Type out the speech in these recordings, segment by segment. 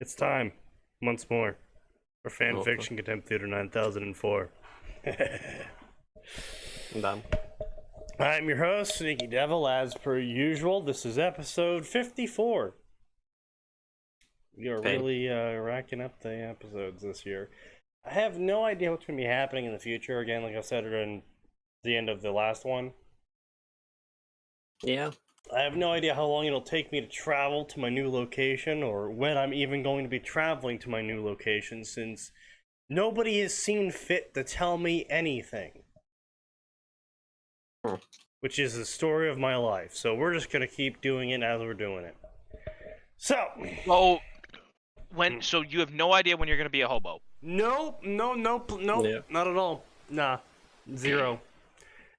It's time, once more, for Oh, Fanfiction Contempt Theater 9004. I'm done. I'm your host, Sneaky Devil. As per usual, this is episode 54. We are Dang. really racking up the episodes this year. I have no idea what's going to be happening in the future. Again, like I said in the end of the last one, Yeah. I have no idea how long it'll take me to travel to my new location, or when I'm even going to be traveling to my new location, since nobody has seen fit to tell me anything. Which is the story of my life. So we're just gonna keep doing it as we're doing it. So, So you have no idea when you're gonna be a hobo. nope, Yeah. not at all. Nah, zero.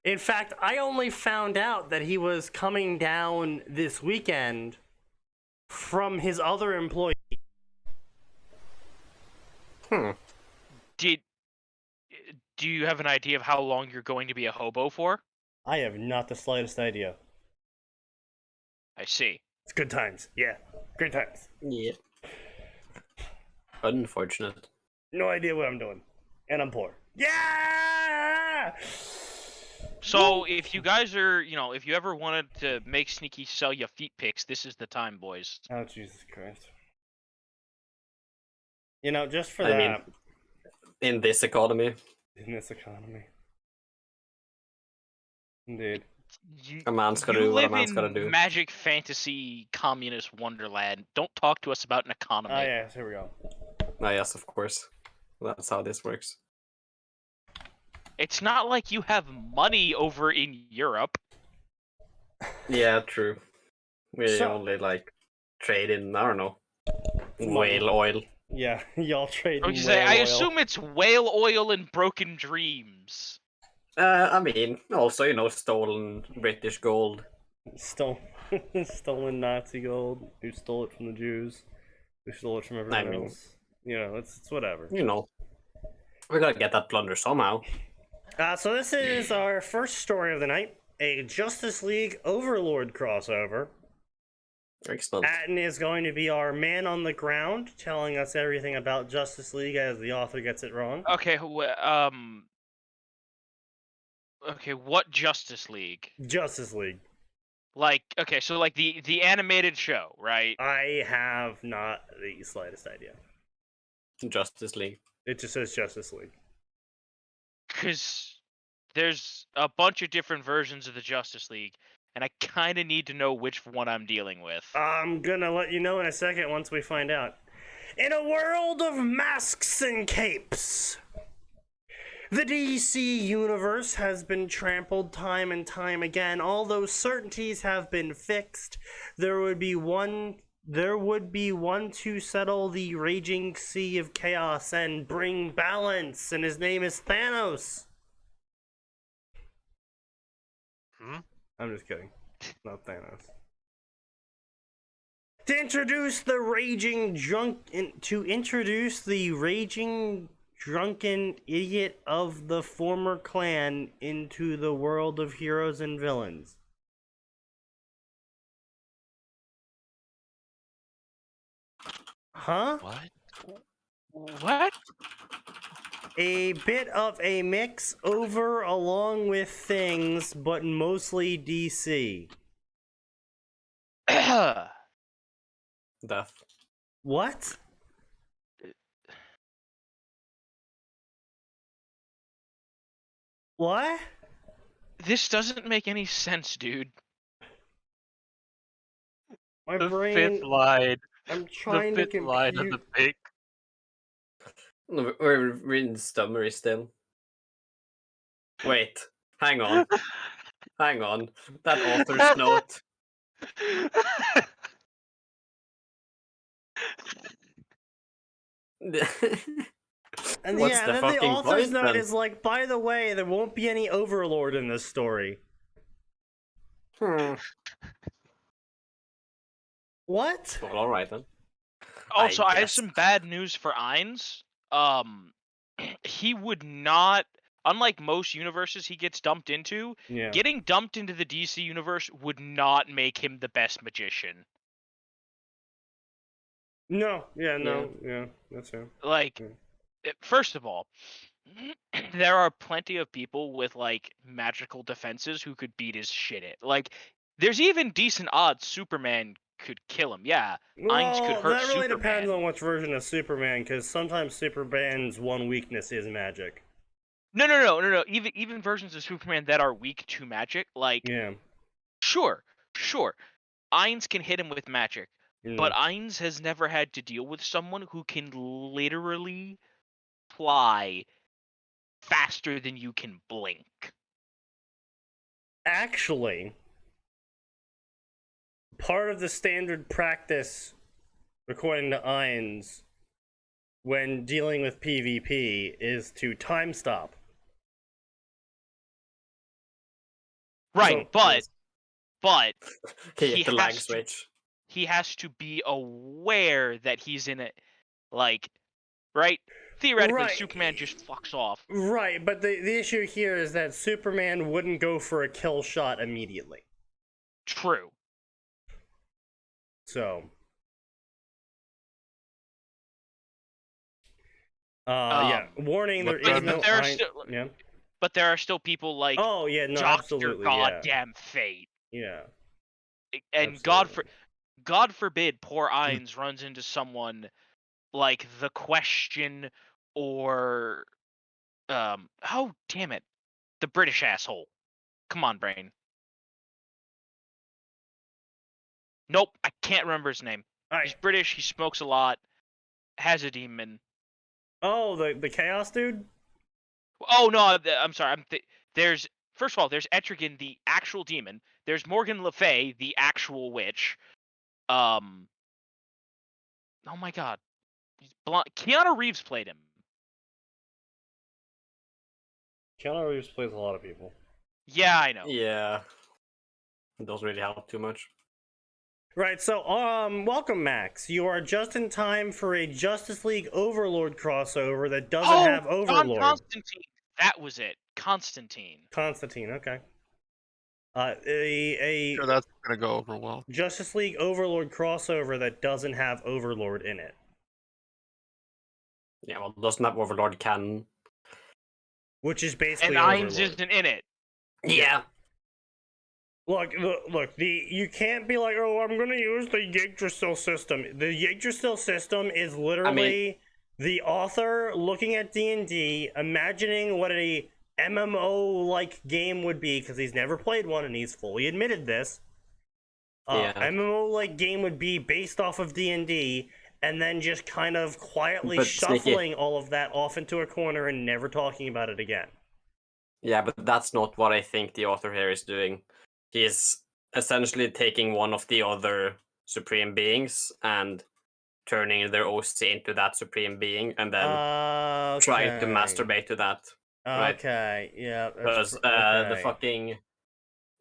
In fact, I only found out that he was coming down this weekend from his other employee. Do you have an idea of how long you're going to be a hobo for? I have not the slightest idea. I see. It's good times. Yeah, great times. Yeah. Unfortunate. No idea what I'm doing. And I'm poor. Yeah! So if you guys are, if you ever wanted to make Sneaky sell you feet pics, this is the time, boys. Oh, Jesus Christ. You know, just for I that. mean, in this economy, In this economy. Indeed. a man's gotta You do what a live man's in gotta do. magic fantasy communist wonderland. Don't talk to us about an economy. Oh, yes, here we go. Ah, yes, of course. That's how this works. It's not like you have money over in Europe. Yeah, true. We So- only, trade in, I don't know, Money. whale oil. Yeah, y'all trade. I was gonna say, I assume it's whale oil and broken dreams. I mean, also, stolen British gold. Stolen Nazi gold. Who stole it from the Jews? Who stole it from everyone I mean- else? You know, it's whatever. We gotta get that plunder somehow. So this is our first story of the night. A Justice League Overlord crossover. Excellent. Atin is going to be our man on the ground, telling us everything about Justice League as the author gets it wrong. Okay, okay, what Justice League? Justice League. So the animated show, right? I have not the slightest idea. Justice League. It just says Justice League. Because there's a bunch of different versions of the Justice League, and I kind of need to know which one I'm dealing with. I'm gonna let you know in a second once we find out. In a world of masks and capes, the DC universe has been trampled time and time again. Although certainties have been fixed, there would be one to settle the raging sea of chaos and bring balance, and his name is Thanos. I'm just kidding. Not Thanos. To introduce the raging drunken idiot of the former clan into the world of heroes and villains. Huh? What? A bit of a mix over along with things, but mostly DC. Death. What? What? This doesn't make any sense, dude. My The brain. fifth line. I'm trying to compute. pic. No, we're reading summary still. Wait. Hang on. Hang on. That author's note. And What's yeah, the then the fucking author's point, note then? is like, by the way, there won't be any Overlord in this story. What? Well, alright then. Also, I have guess. some bad news for Ainz. He would not, unlike most universes he gets dumped into, Yeah. getting dumped into the DC universe would not make him the best magician. No, yeah, no, yeah, that's fair. Like, first of all, there are plenty of people with like magical defenses who could beat his shit it. Like, there's even decent odds Superman could kill him. Yeah, Ainz could Well, hurt that really depends Superman. on which version of Superman, because sometimes Superman's one weakness is magic. No. Even versions of Superman that are weak to magic, like, Yeah. sure. Ainz can hit him with magic, but Mm. Ainz has never had to deal with someone who can literally fly faster than you can blink. Actually, part of the standard practice, according to Ainz, when dealing with PvP, is to time stop. Right, So- but He hit the lag has to switch. he has to be aware that he's in it, like, right? Theoretically, Right. Superman just fucks off. Right, but the issue here is that Superman wouldn't go for a kill shot immediately. True. So, yeah. Warning: there but is then- no. but there are still- Yeah. But there are still people like Oh yeah, no, Doctor absolutely, yeah, Goddamn Fate, yeah. and Absolutely. God forbid poor Ainz runs into someone like the Question or oh damn it, the British asshole. Come on, brain. Nope, I can't remember his name. All He's right. British. He smokes a lot. Has a demon. Oh, the chaos dude. Oh no, I'm sorry. There's first of all, there's Etrigan, the actual demon. There's Morgan Le Fay, the actual witch. Oh my god, he's blonde. Keanu Reeves played him. Keanu Reeves plays a lot of people. Yeah, I know. Yeah. It doesn't really help too much. Right, so welcome Max. You are just in time for a Justice League Overlord crossover that doesn't have John Overlord. Constantine. That was it. Constantine. Constantine, okay. Sure, that's gonna go over well. Justice League Overlord crossover that doesn't have Overlord in it. Yeah, well, doesn't have Overlord canon. Which is basically And Overlord. Ainz isn't in it. Yeah. Look, you can't be like, oh, I'm gonna use the Yggdrasil system. The Yggdrasil system is literally the author looking at D&D, imagining what a MMO-like game would be, because he's never played one, and he's fully admitted this. Yeah. MMO-like game would be based off of D&D, and then just kind of quietly But shuffling all of that off into a corner and never talking about it again. Yeah, but that's not what I think the author here is doing. He's essentially taking one of the other supreme beings and turning their OC into that supreme being, and then trying to masturbate to that. Right. Okay, yeah. Because the okay. fucking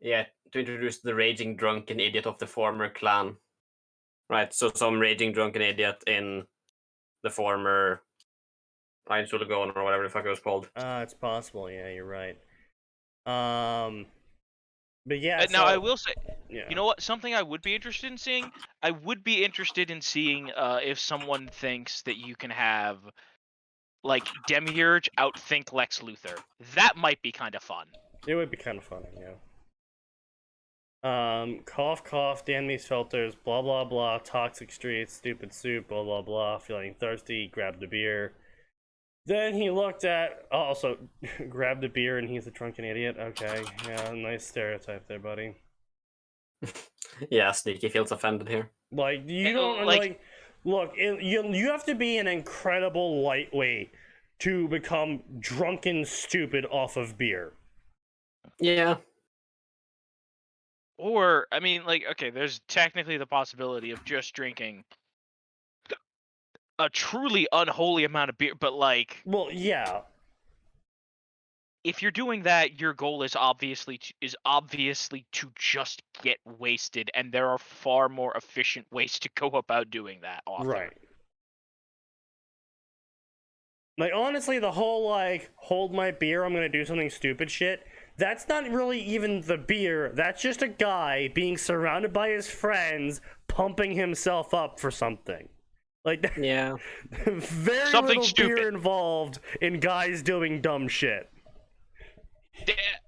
to introduce the raging drunken idiot of the former clan. Right, so some raging drunken idiot in the former Ryan Sulagon or whatever the fuck it was called. It's possible. Yeah, you're right. But yeah. Now so- I will say, Yeah. you know what? Something I would be interested in seeing. I would be interested in seeing if someone thinks that you can have like Demiurge outthink Lex Luthor. That might be kind of fun. It would be kind of funny, yeah. Cough, cough, damn these filters, blah, blah, blah, toxic streets, stupid soup, blah, blah, blah, feeling thirsty, grabbed a beer. Then he looked at, also, grabbed a beer and he's a drunken idiot. Okay, yeah, nice stereotype there, buddy. Yeah, Sneaky feels offended here. Like, you And, don't, like- look, you have to be an incredible lightweight to become drunken stupid off of beer. Yeah. Or I mean, like, okay, there's technically the possibility of just drinking a truly unholy amount of beer, but like, Well, yeah. if you're doing that, your goal is obviously to just get wasted, and there are far more efficient ways to go about doing that. Author. Right. Like, honestly, the whole, like, hold my beer, I'm gonna do something stupid shit, that's not really even the beer. That's just a guy being surrounded by his friends, pumping himself up for something. Like, Yeah. very Something little stupid. beer involved in guys doing dumb shit.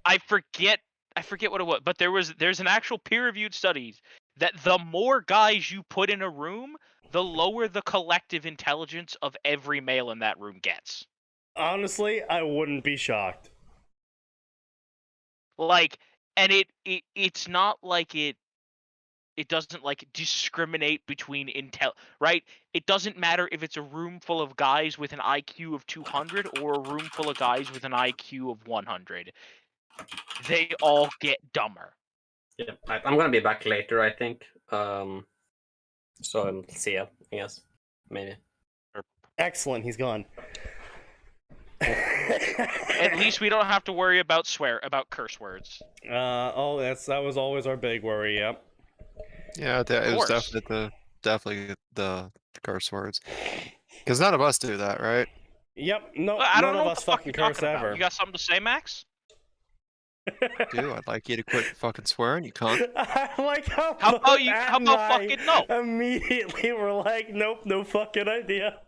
I forget what it was, but there's an actual peer-reviewed study that the more guys you put in a room, the lower the collective intelligence of every male in that room gets. Honestly, I wouldn't be shocked. Like, and it's not like it doesn't like discriminate between right? It doesn't matter if it's a room full of guys with an IQ of 200 or a room full of guys with an IQ of 100. They all get dumber. Yeah. I'm gonna be back later, I think. So see ya, I guess. Maybe. Excellent, he's gone. At least we don't have to worry about curse words. That was always our big worry. Yep. Yeah, it was course. definitely the curse words. Because none of us do that, right? Yep. No, I don't none know of what us the fuck fucking you're curse talking about. ever. You got something to say, Max? Dude, I'd like you to quit fucking swearing, you cunt. I like how How about you? Matt How and about I fucking no? Immediately, we're like, nope, no fucking idea.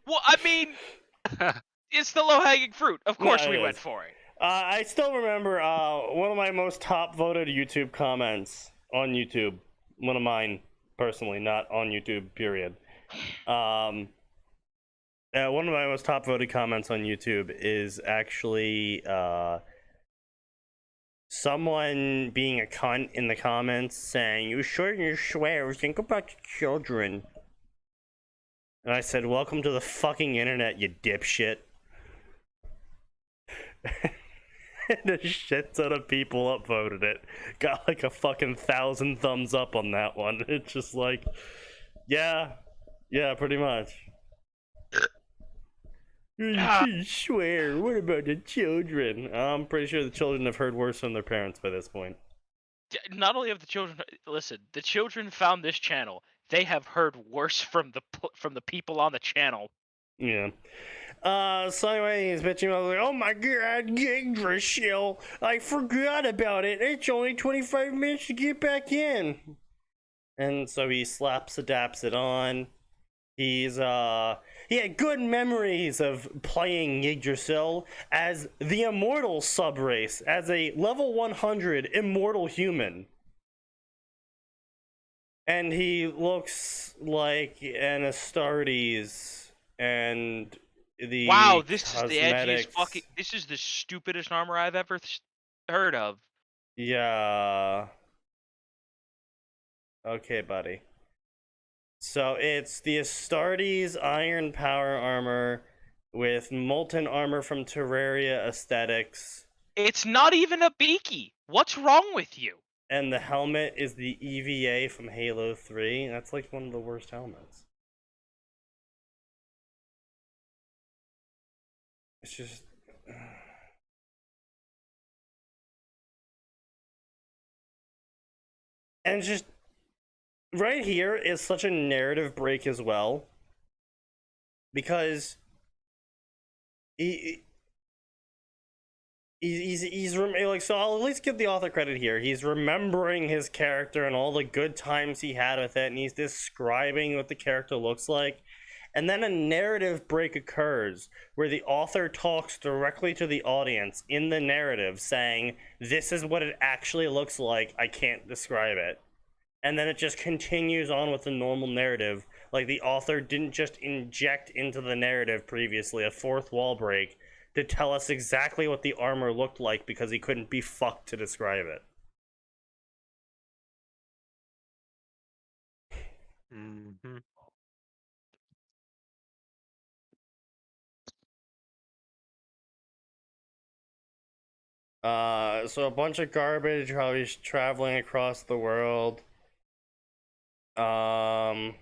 Well, I mean, it's the low-hanging fruit. Of course, No, we it went is. for it. I still remember one of my most top voted YouTube comments on YouTube. One of mine, personally, not on YouTube, period. One of my most top voted comments on YouTube is actually someone being a cunt in the comments saying, "You shouldn't your swears, think about your children." And I said, "Welcome to the fucking internet, you dipshit." And a shit ton of people upvoted it. Got like a fucking 1,000 thumbs up on that one. It's just like, yeah, pretty much. You swear, what about the children? I'm pretty sure the children have heard worse from their parents by this point. Not only have the children listen, the children found this channel. They have heard worse from the people on the channel. Yeah. So anyway, he's bitching about like, oh my god, Yggdrasil, I forgot about it. It's only 25 minutes to get back in. And so he adapts it on. He had good memories of playing Yggdrasil as the immortal subrace, as a level 100 immortal human. And he looks like an Astartes and the Wow, this is the cosmetics. edgiest fucking. This is the stupidest armor I've ever heard of. Yeah. Okay, buddy. So it's the Astartes Iron Power Armor with molten armor from Terraria aesthetics. It's not even a beaky. What's wrong with you? And the helmet is the EVA from Halo 3. That's like one of the worst helmets. It's just... And it's just... Right here is such a narrative break as well. Because... He's like, so I'll at least give the author credit here. He's remembering his character and all the good times he had with it, and he's describing what the character looks like. And then a narrative break occurs where the author talks directly to the audience in the narrative saying, this is what it actually looks like, I can't describe it. And then it just continues on with the normal narrative. Like the author didn't just inject into the narrative previously a fourth wall break to tell us exactly what the armor looked like because he couldn't be fucked to describe it. Mm-hmm. So a bunch of garbage while he's traveling across the world. And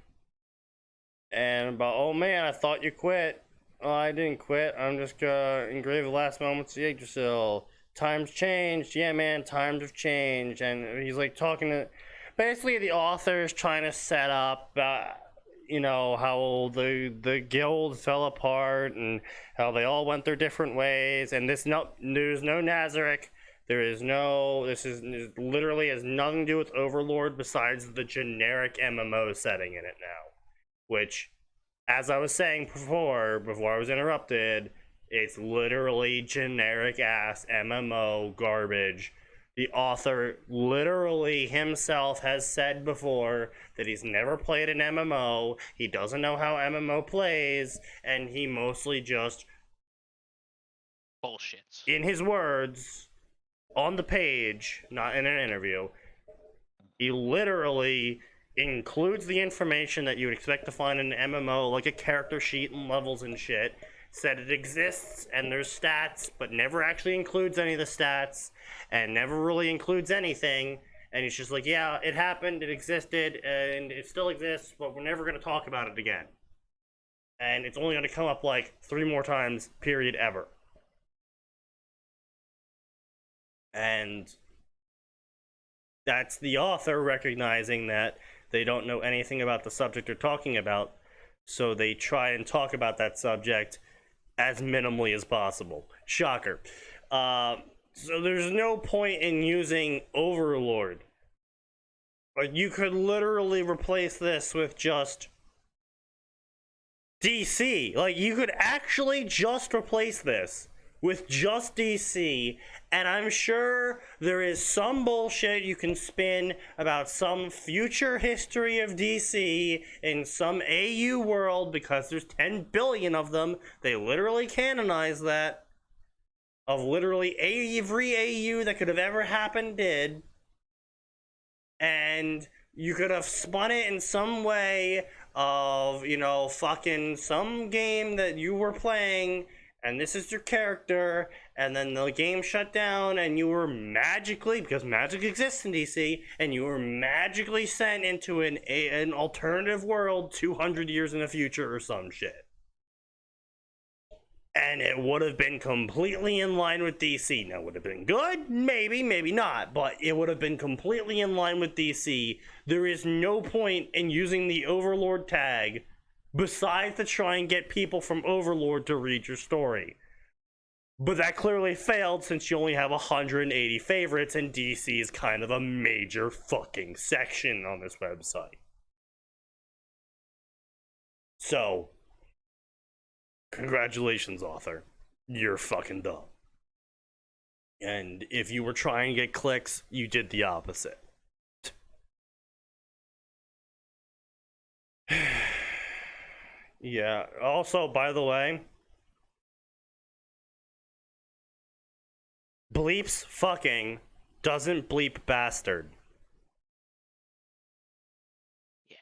about, oh man, I thought you quit. Oh, I didn't quit. I'm just gonna engrave the last moments of Yggdrasil. Times changed. Yeah, man, times have changed. And he's like talking to... Basically, the author is trying to set up, you know, how the guild fell apart and how they all went their different ways. And there's no Nazarick. There is no. This is literally has nothing to do with Overlord besides the generic MMO setting in it now, which, as I was saying before I was interrupted, it's literally generic ass MMO garbage. The author literally himself has said before that he's never played an MMO, he doesn't know how MMO plays, and he mostly just, Bullshits. in his words, on the page, not in an interview, he literally includes the information that you would expect to find in an MMO, like a character sheet and levels and shit, said it exists and there's stats, but never actually includes any of the stats, and never really includes anything, and he's just like, yeah, it happened, it existed, and it still exists, but we're never going to talk about it again. And it's only going to come up like 3 more times, period, ever. And that's the author recognizing that they don't know anything about the subject they're talking about, so they try and talk about that subject as minimally as possible. Shocker. So there's no point in using Overlord. Like, you could literally replace this with just DC. Like, you could actually just replace this with just DC, and I'm sure there is some bullshit you can spin about some future history of DC in some AU world, because there's 10 billion of them. They literally canonize that. Of literally every AU that could have ever happened did. And you could have spun it in some way of, you know, fucking some game that you were playing, and this is your character, and then the game shut down, and you were magically, because magic exists in DC, and you were magically sent into an alternative world 200 years in the future or some shit. And it would have been completely in line with DC. Now, would it have been good? Maybe, maybe not. But it would have been completely in line with DC. There is no point in using the Overlord tag besides to try and get people from Overlord to read your story. But that clearly failed since you only have 180 favorites, and DC is kind of a major fucking section on this website. So, congratulations, author. You're fucking dumb. And if you were trying to get clicks, you did the opposite. Yeah, also, by the way, bleeps fucking doesn't bleep bastard. Yeah.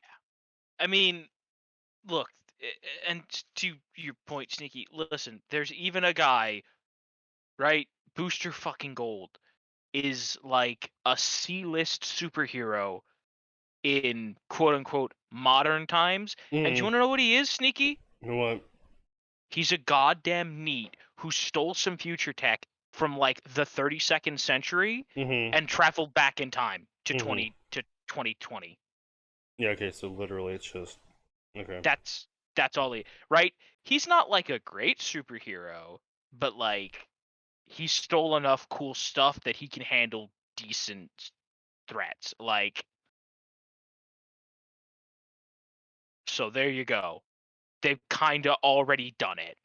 I mean, look, and to your point, Sneaky, listen, there's even a guy, right? Booster fucking Gold is like a C-list superhero in quote unquote modern times. And do you want to know what he is, Sneaky? What? He's a goddamn NEET who stole some future tech from like the 32nd century and traveled back in time to 2020. Yeah, okay, so literally it's just okay. That's all he, right? He's not like a great superhero, but like he stole enough cool stuff that he can handle decent threats. Like, so there you go. They've kind of already done it.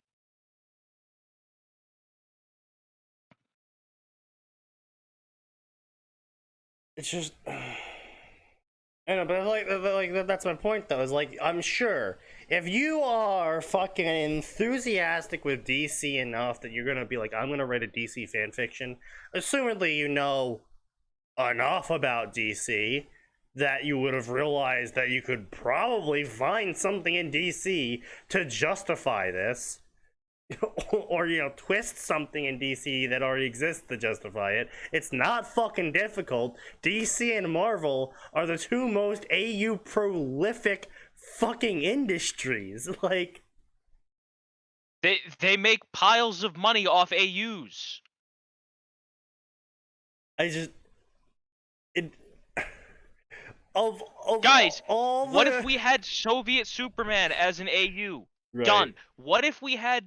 It's just, I know, but like that's my point though. Is like, I'm sure if you are fucking enthusiastic with DC enough that you're gonna be like, I'm gonna write a DC fanfiction, assumedly you know enough about DC that you would have realized that you could probably find something in DC to justify this. Or, you know, twist something in DC that already exists to justify it. It's not fucking difficult. DC and Marvel are the two most AU prolific fucking industries. Like, they make piles of money off AUs. Guys, what if we had Soviet Superman as an AU? Right. Done. What if we had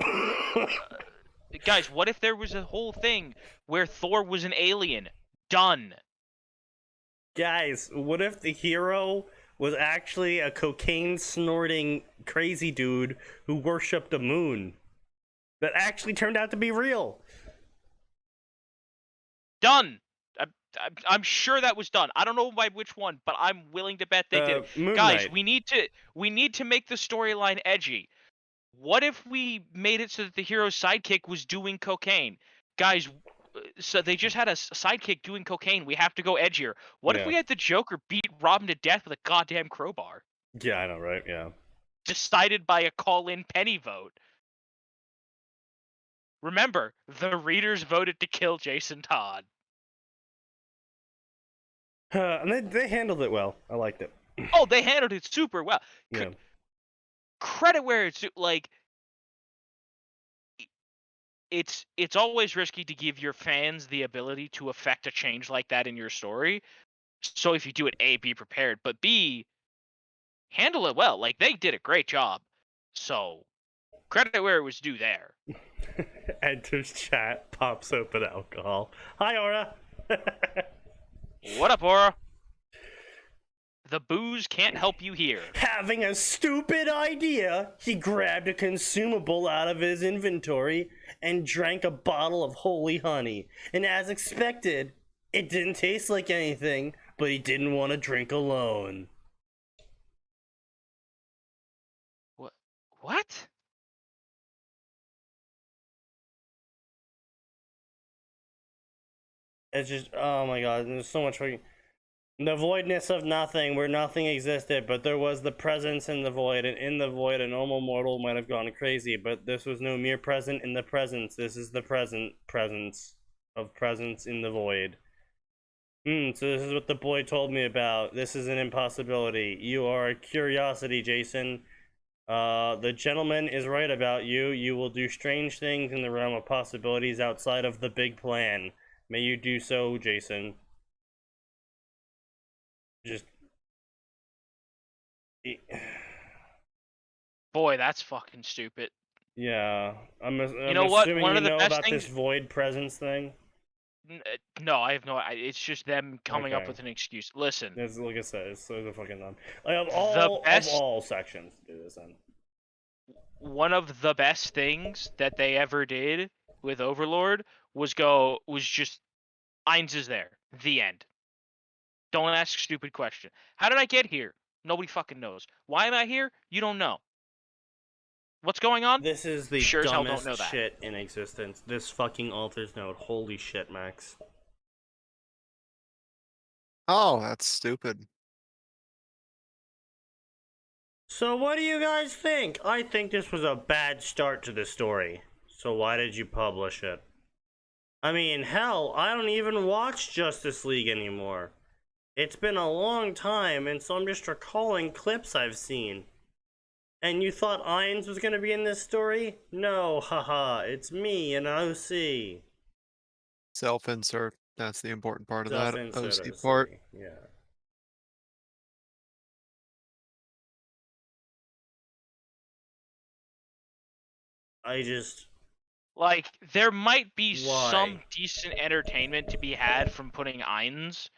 Guys, what if there was a whole thing where Thor was an alien? Done. Guys, what if the hero was actually a cocaine snorting crazy dude who worshipped the moon? That actually turned out to be real. Done. I'm sure that was done. I don't know by which one, but I'm willing to bet they did it. Moon Guys, Knight. we need to make the storyline edgy. What if we made it so that the hero's sidekick was doing cocaine? Guys, so they just had a sidekick doing cocaine. We have to go edgier. What if Yeah. we had the Joker beat Robin to death with a goddamn crowbar? Yeah, I know, right? Yeah. Decided by a call-in penny vote. Remember, the readers voted to kill Jason Todd. And they handled it well. I liked it. Oh, they handled it super well. Yeah. Credit where it's like. It's always risky to give your fans the ability to affect a change like that in your story. So if you do it, A, be prepared, but B, handle it well. Like, they did a great job. So credit where it was due there. Enters chat, pops open alcohol. Hi, Aura. What up, Aura? The booze can't help you here. Having a stupid idea, he grabbed a consumable out of his inventory and drank a bottle of holy honey. And as expected, it didn't taste like anything, but he didn't want to drink alone. What? It's just, oh my god, there's so much fucking... The voidness of nothing, where nothing existed, but there was the presence in the void, and in the void a normal mortal might have gone crazy, but this was no mere present in the presence. This is the presence of presence in the void. So this is what the boy told me about. This is an impossibility. You are a curiosity, Jason. The gentleman is right about you. You will do strange things in the realm of possibilities outside of the big plan. May you do so, Jason. Just... Boy, that's fucking stupid. Yeah. I'm know what? assuming One you of the know best about things- this void presence thing. No, I have no. It's just them coming up Okay. with an excuse. Listen, It's, like I said, it's so fucking dumb. Like, The of best- all sections, do this then. one of the best things that they ever did with Overlord was just Ainz is there. The end. Don't ask stupid question. How did I get here? Nobody fucking knows. Why am I here? You don't know. What's going on? This is the Sure as hell don't dumbest know that. shit in existence. This fucking author's note. Holy shit, Max. Oh, that's stupid. So what do you guys think? I think this was a bad start to the story. So why did you publish it? I mean, hell, I don't even watch Justice League anymore. It's been a long time, and so I'm just recalling clips I've seen. And you thought Ainz was gonna be in this story? No, haha, it's me and OC. Self-insert. That's the important part of that Self-insert OC OC, part. yeah. I just... Like, there might be Why? some decent entertainment to be had from putting Ainz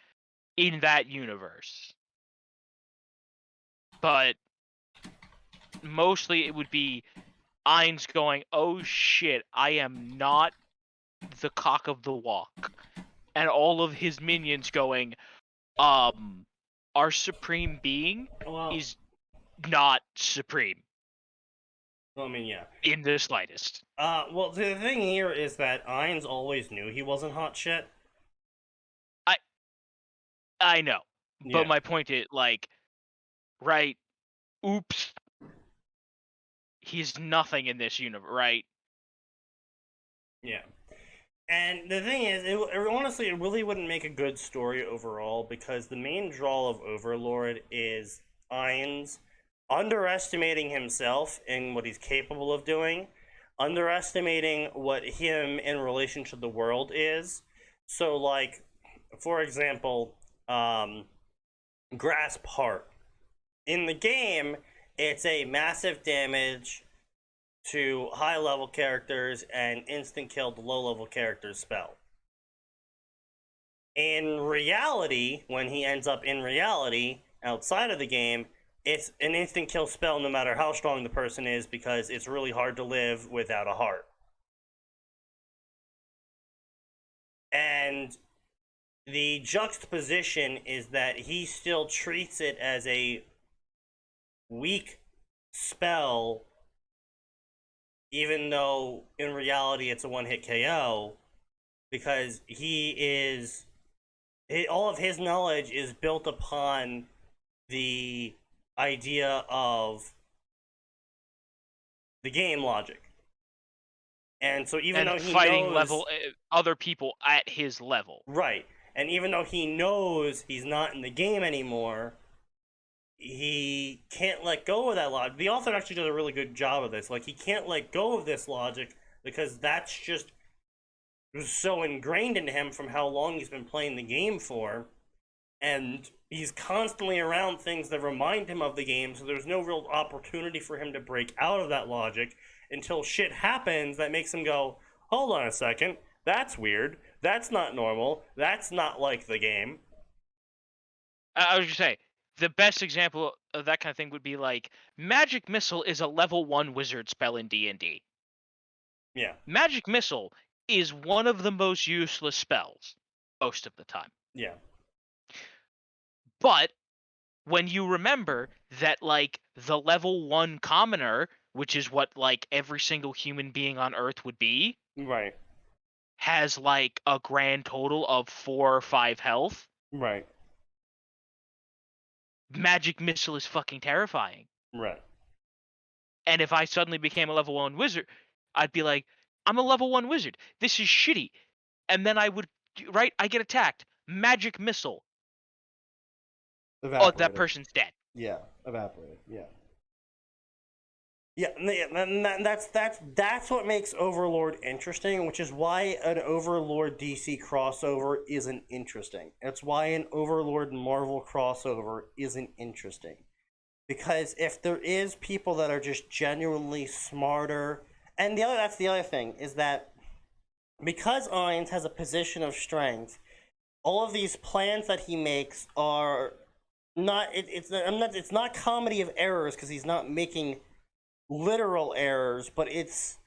in that universe. But mostly it would be Ainz going, oh shit, I am not the cock of the walk. And all of his minions going, our supreme being Well, is not supreme I mean, yeah. in the slightest. Well, the thing here is that Ainz always knew he wasn't hot shit. I know. Yeah. But my point is, like, right, oops. He's nothing in this universe, right? Yeah. And the thing is, honestly, it really wouldn't make a good story overall, because the main draw of Overlord is Ainz underestimating himself and what he's capable of doing, underestimating what him in relation to the world is. So, like, for example, Grasp Heart. In the game, it's a massive damage to high level characters and instant kill the low level character's spell. In reality, when he ends up in reality, outside of the game, it's an instant kill spell no matter how strong the person is, because it's really hard to live without a heart. And the juxtaposition is that he still treats it as a weak spell, even though in reality it's a one-hit KO, because all of his knowledge is built upon the idea of the game logic. And so even though he fighting knows, other people at his level. right, and even though he knows he's not in the game anymore, he can't let go of that logic. The author actually does a really good job of this. Like, he can't let go of this logic because that's just so ingrained into him from how long he's been playing the game for. And he's constantly around things that remind him of the game, so there's no real opportunity for him to break out of that logic until shit happens that makes him go, hold on a second, that's weird, that's not normal, that's not like the game. I was just say, the best example of that kind of thing would be like, Magic Missile is a level 1 wizard spell in D&D. Yeah. Magic Missile is one of the most useless spells most of the time. Yeah. But when you remember that, like, the level 1 commoner, which is what, like, every single human being on Earth would be, Right. has, like, a grand total of 4 or 5 health, Right. Magic Missile is fucking terrifying. Right. And if I suddenly became a level 1 wizard, I'd be like, I'm a level 1 wizard. This is shitty. And then I would, right? I get attacked. Magic Missile. Oh, that person's dead. Yeah, evaporated. Yeah. Yeah, and that's what makes Overlord interesting, which is why an Overlord DC crossover isn't interesting. It's why an Overlord Marvel crossover isn't interesting. Because if there is people that are just genuinely smarter, and that's the other thing, is that because Ainz has a position of strength, all of these plans that he makes are not it's not comedy of errors, because he's not making literal errors, but it's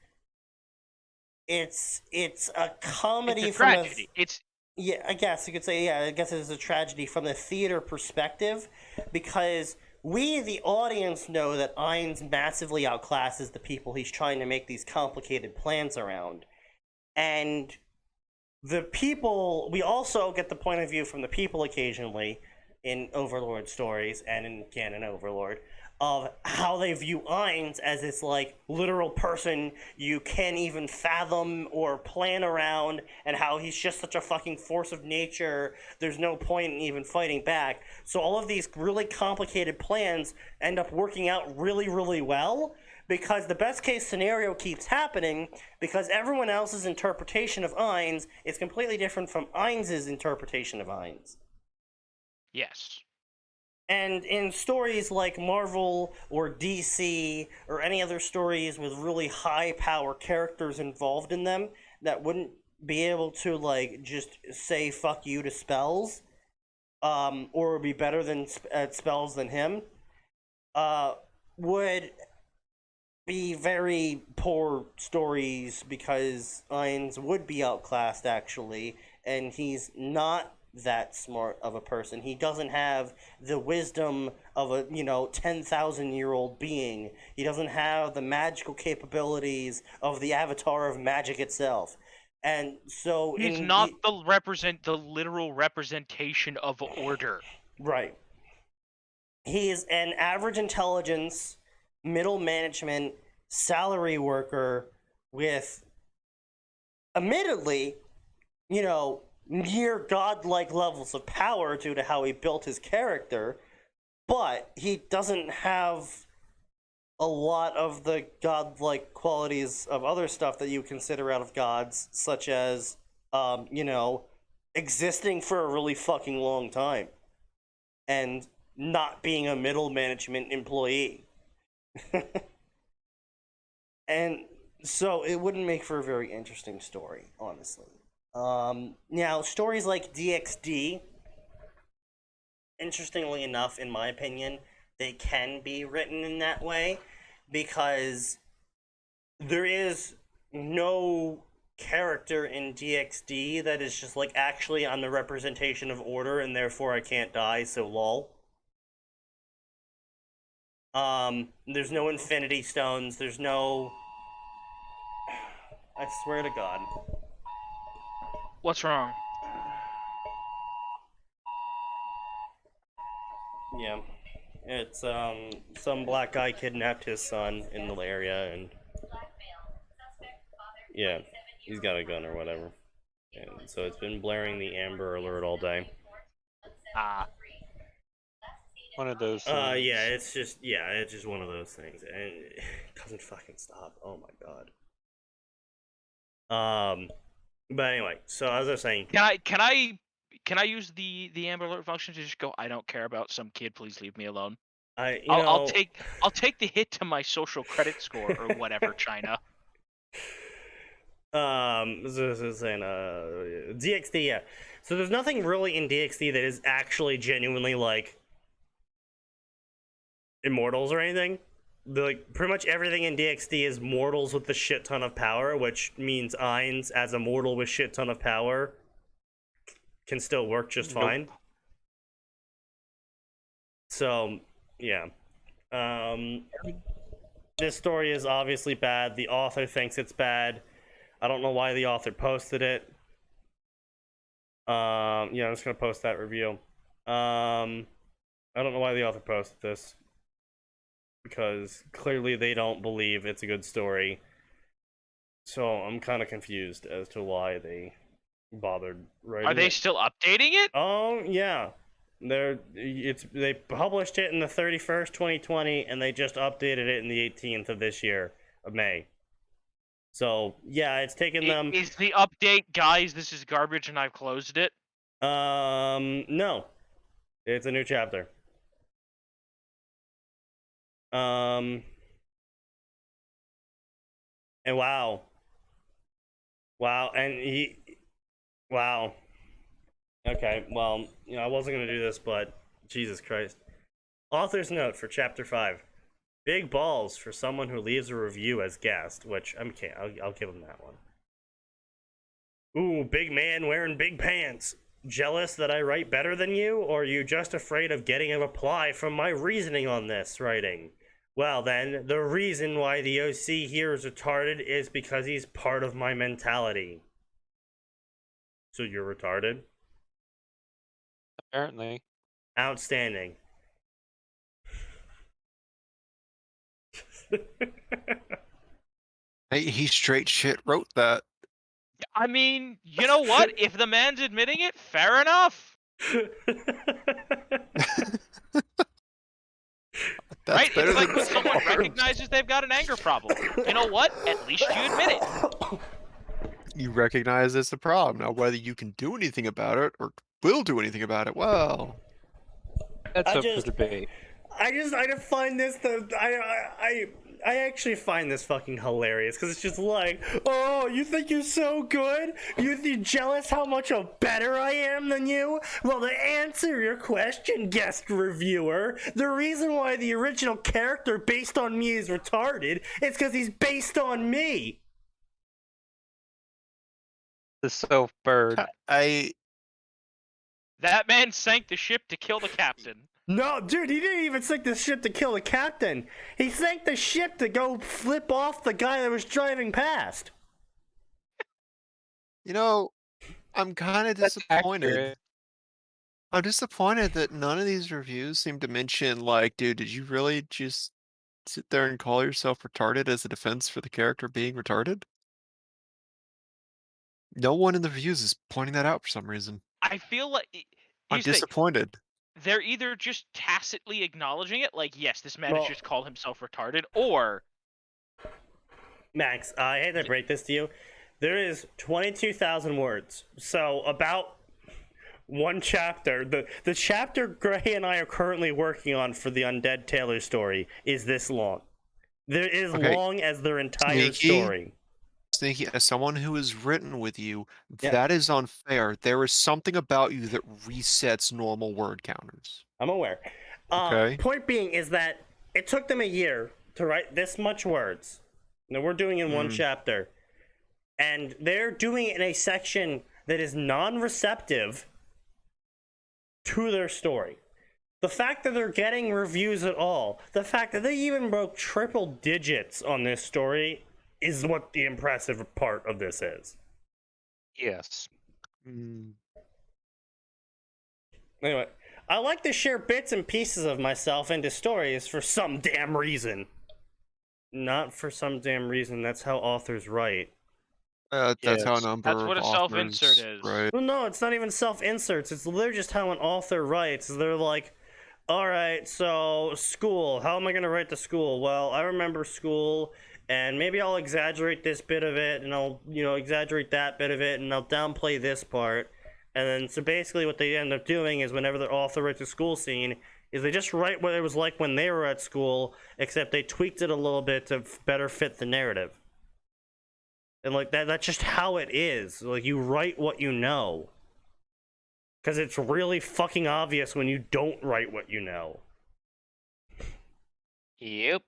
a comedy. It's a tragedy. Yeah, I guess you could say, yeah, I guess it's a tragedy from the theater perspective, because we, the audience, know that Ainz massively outclasses the people he's trying to make these complicated plans around. And the people, we also get the point of view from the people occasionally in Overlord stories and in canon Overlord, of how they view Ainz as this, like, literal person you can't even fathom or plan around, and how he's just such a fucking force of nature, there's no point in even fighting back. So all of these really complicated plans end up working out really, really well, because the best case scenario keeps happening, because everyone else's interpretation of Ainz is completely different from Ainz's interpretation of Ainz. Yes. And in stories like Marvel or DC or any other stories with really high power characters involved in them that wouldn't be able to, like, just say fuck you to spells, or be better at spells than him, would be very poor stories, because Ainz would be outclassed, actually, and he's not that smart of a person. He doesn't have the wisdom of a 10,000-year-old being. He doesn't have the magical capabilities of the avatar of magic itself. And so he's not the literal representation of order. Right. He's an average intelligence, middle management, salary worker with, admittedly, near godlike levels of power due to how he built his character, but he doesn't have a lot of the godlike qualities of other stuff that you consider out of gods, such as, existing for a really fucking long time and not being a middle management employee. And so it wouldn't make for a very interesting story, honestly. Now, stories like DxD, interestingly enough, in my opinion, they can be written in that way because there is no character in DxD that is just like actually on the representation of order and therefore I can't die, so lol. There's no infinity stones, there's no... I swear to God. What's wrong? Yeah. It's, some black guy kidnapped his son in the area, and... yeah, he's got a gun or whatever. And so it's been blaring the Amber Alert all day. One of those. Yeah, it's just one of those things, and it doesn't fucking stop. Oh my God. But anyway, so as I was saying, Can I use the Amber Alert function to just go, I don't care about some kid, please leave me alone? I'll take the hit to my social credit score or whatever, China. saying, DxD, yeah. So there's nothing really in DxD that is actually genuinely like immortals or anything. Like pretty much everything in DxD is mortals with a shit ton of power, which means Ainz as a mortal with shit ton of power can still work just fine. So yeah, this story is obviously bad. The author thinks it's bad. I don't know why the author posted it. Yeah, I'm just gonna post that review. I don't know why the author posted this, because clearly they don't believe it's a good story. So I'm kind of confused as to why they bothered writing Are they it. still updating it? Oh yeah, they published it in the 31st, 2020, and they just updated it in the 18th of this year of May. So yeah, it's taken them. Is the update, guys? This is garbage, and I've closed it. No, it's a new chapter. And wow, and wow. Okay, well, I wasn't gonna do this, but Jesus Christ. Author's note for chapter 5. Big balls for someone who leaves a review as guest, which I'm okay, I'll give him that one. Ooh, big man wearing big pants. Jealous that I write better than you, or are you just afraid of getting a reply from my reasoning on this writing? Well then, the reason why the OC here is retarded is because he's part of my mentality. So you're retarded? Apparently. Outstanding. Hey, he straight shit wrote that. I mean, you know what? If the man's admitting it, fair enough. That's Right? better It's like than when someone recognizes they've got an anger problem. You know what? At least you admit it. you recognize it's a problem. Now, whether you can do anything about it or will do anything about it, well, That's I up just- for debate. I just find this I actually find this fucking hilarious, because it's just like, oh, you think you're so good? You jealous how much better I am than you? Well, to answer your question, guest reviewer, the reason why the original character based on me is retarded is because he's based on me. The self bird. That man sank the ship to kill the captain. No, dude, he didn't even sink the ship to kill the captain. He sank the ship to go flip off the guy that was driving past. I'm kind of That's disappointed. accurate. I'm disappointed that none of these reviews seem to mention, like, dude, did you really just sit there and call yourself retarded as a defense for the character being retarded? No one in the reviews is pointing that out for some reason. I feel like I'm here's the thing. disappointed. They're either just tacitly acknowledging it, like, yes, this man Well- has just called himself retarded, or Max, I hate to break this to you. There is 22,000 words. So about one chapter, the chapter Gray and I are currently working on for the Undead Taylor story is this long. They're as Okay. long as their entire Sneaky. story. Sneaky, as someone who has written with you, Yeah. that is unfair. There is something about you that resets normal word counters. I'm aware. Okay. Point being is that it took them a year to write this much words. Now we're doing in one chapter. And they're doing it in a section that is non-receptive to their story. The fact that they're getting reviews at all, the fact that they even broke triple digits on this story is what the impressive part of this is. Yes. Anyway, I like to share bits and pieces of myself into stories for some damn reason. Not for some damn reason, that's how authors write. That's how a Yes. number That's of what a authors self-insert is. Right. Well, no, it's not even self-inserts. It's literally just how an author writes. They're like, all right, so school. How am I going to write the school? Well, I remember school, and maybe I'll exaggerate this bit of it, and I'll, exaggerate that bit of it, and I'll downplay this part. And then, so basically what they end up doing is whenever the author writes a school scene, is they just write what it was like when they were at school, except they tweaked it a little bit to better fit the narrative. And like that's just how it is. Like you write what you know. Because it's really fucking obvious when you don't write what you know. Yep.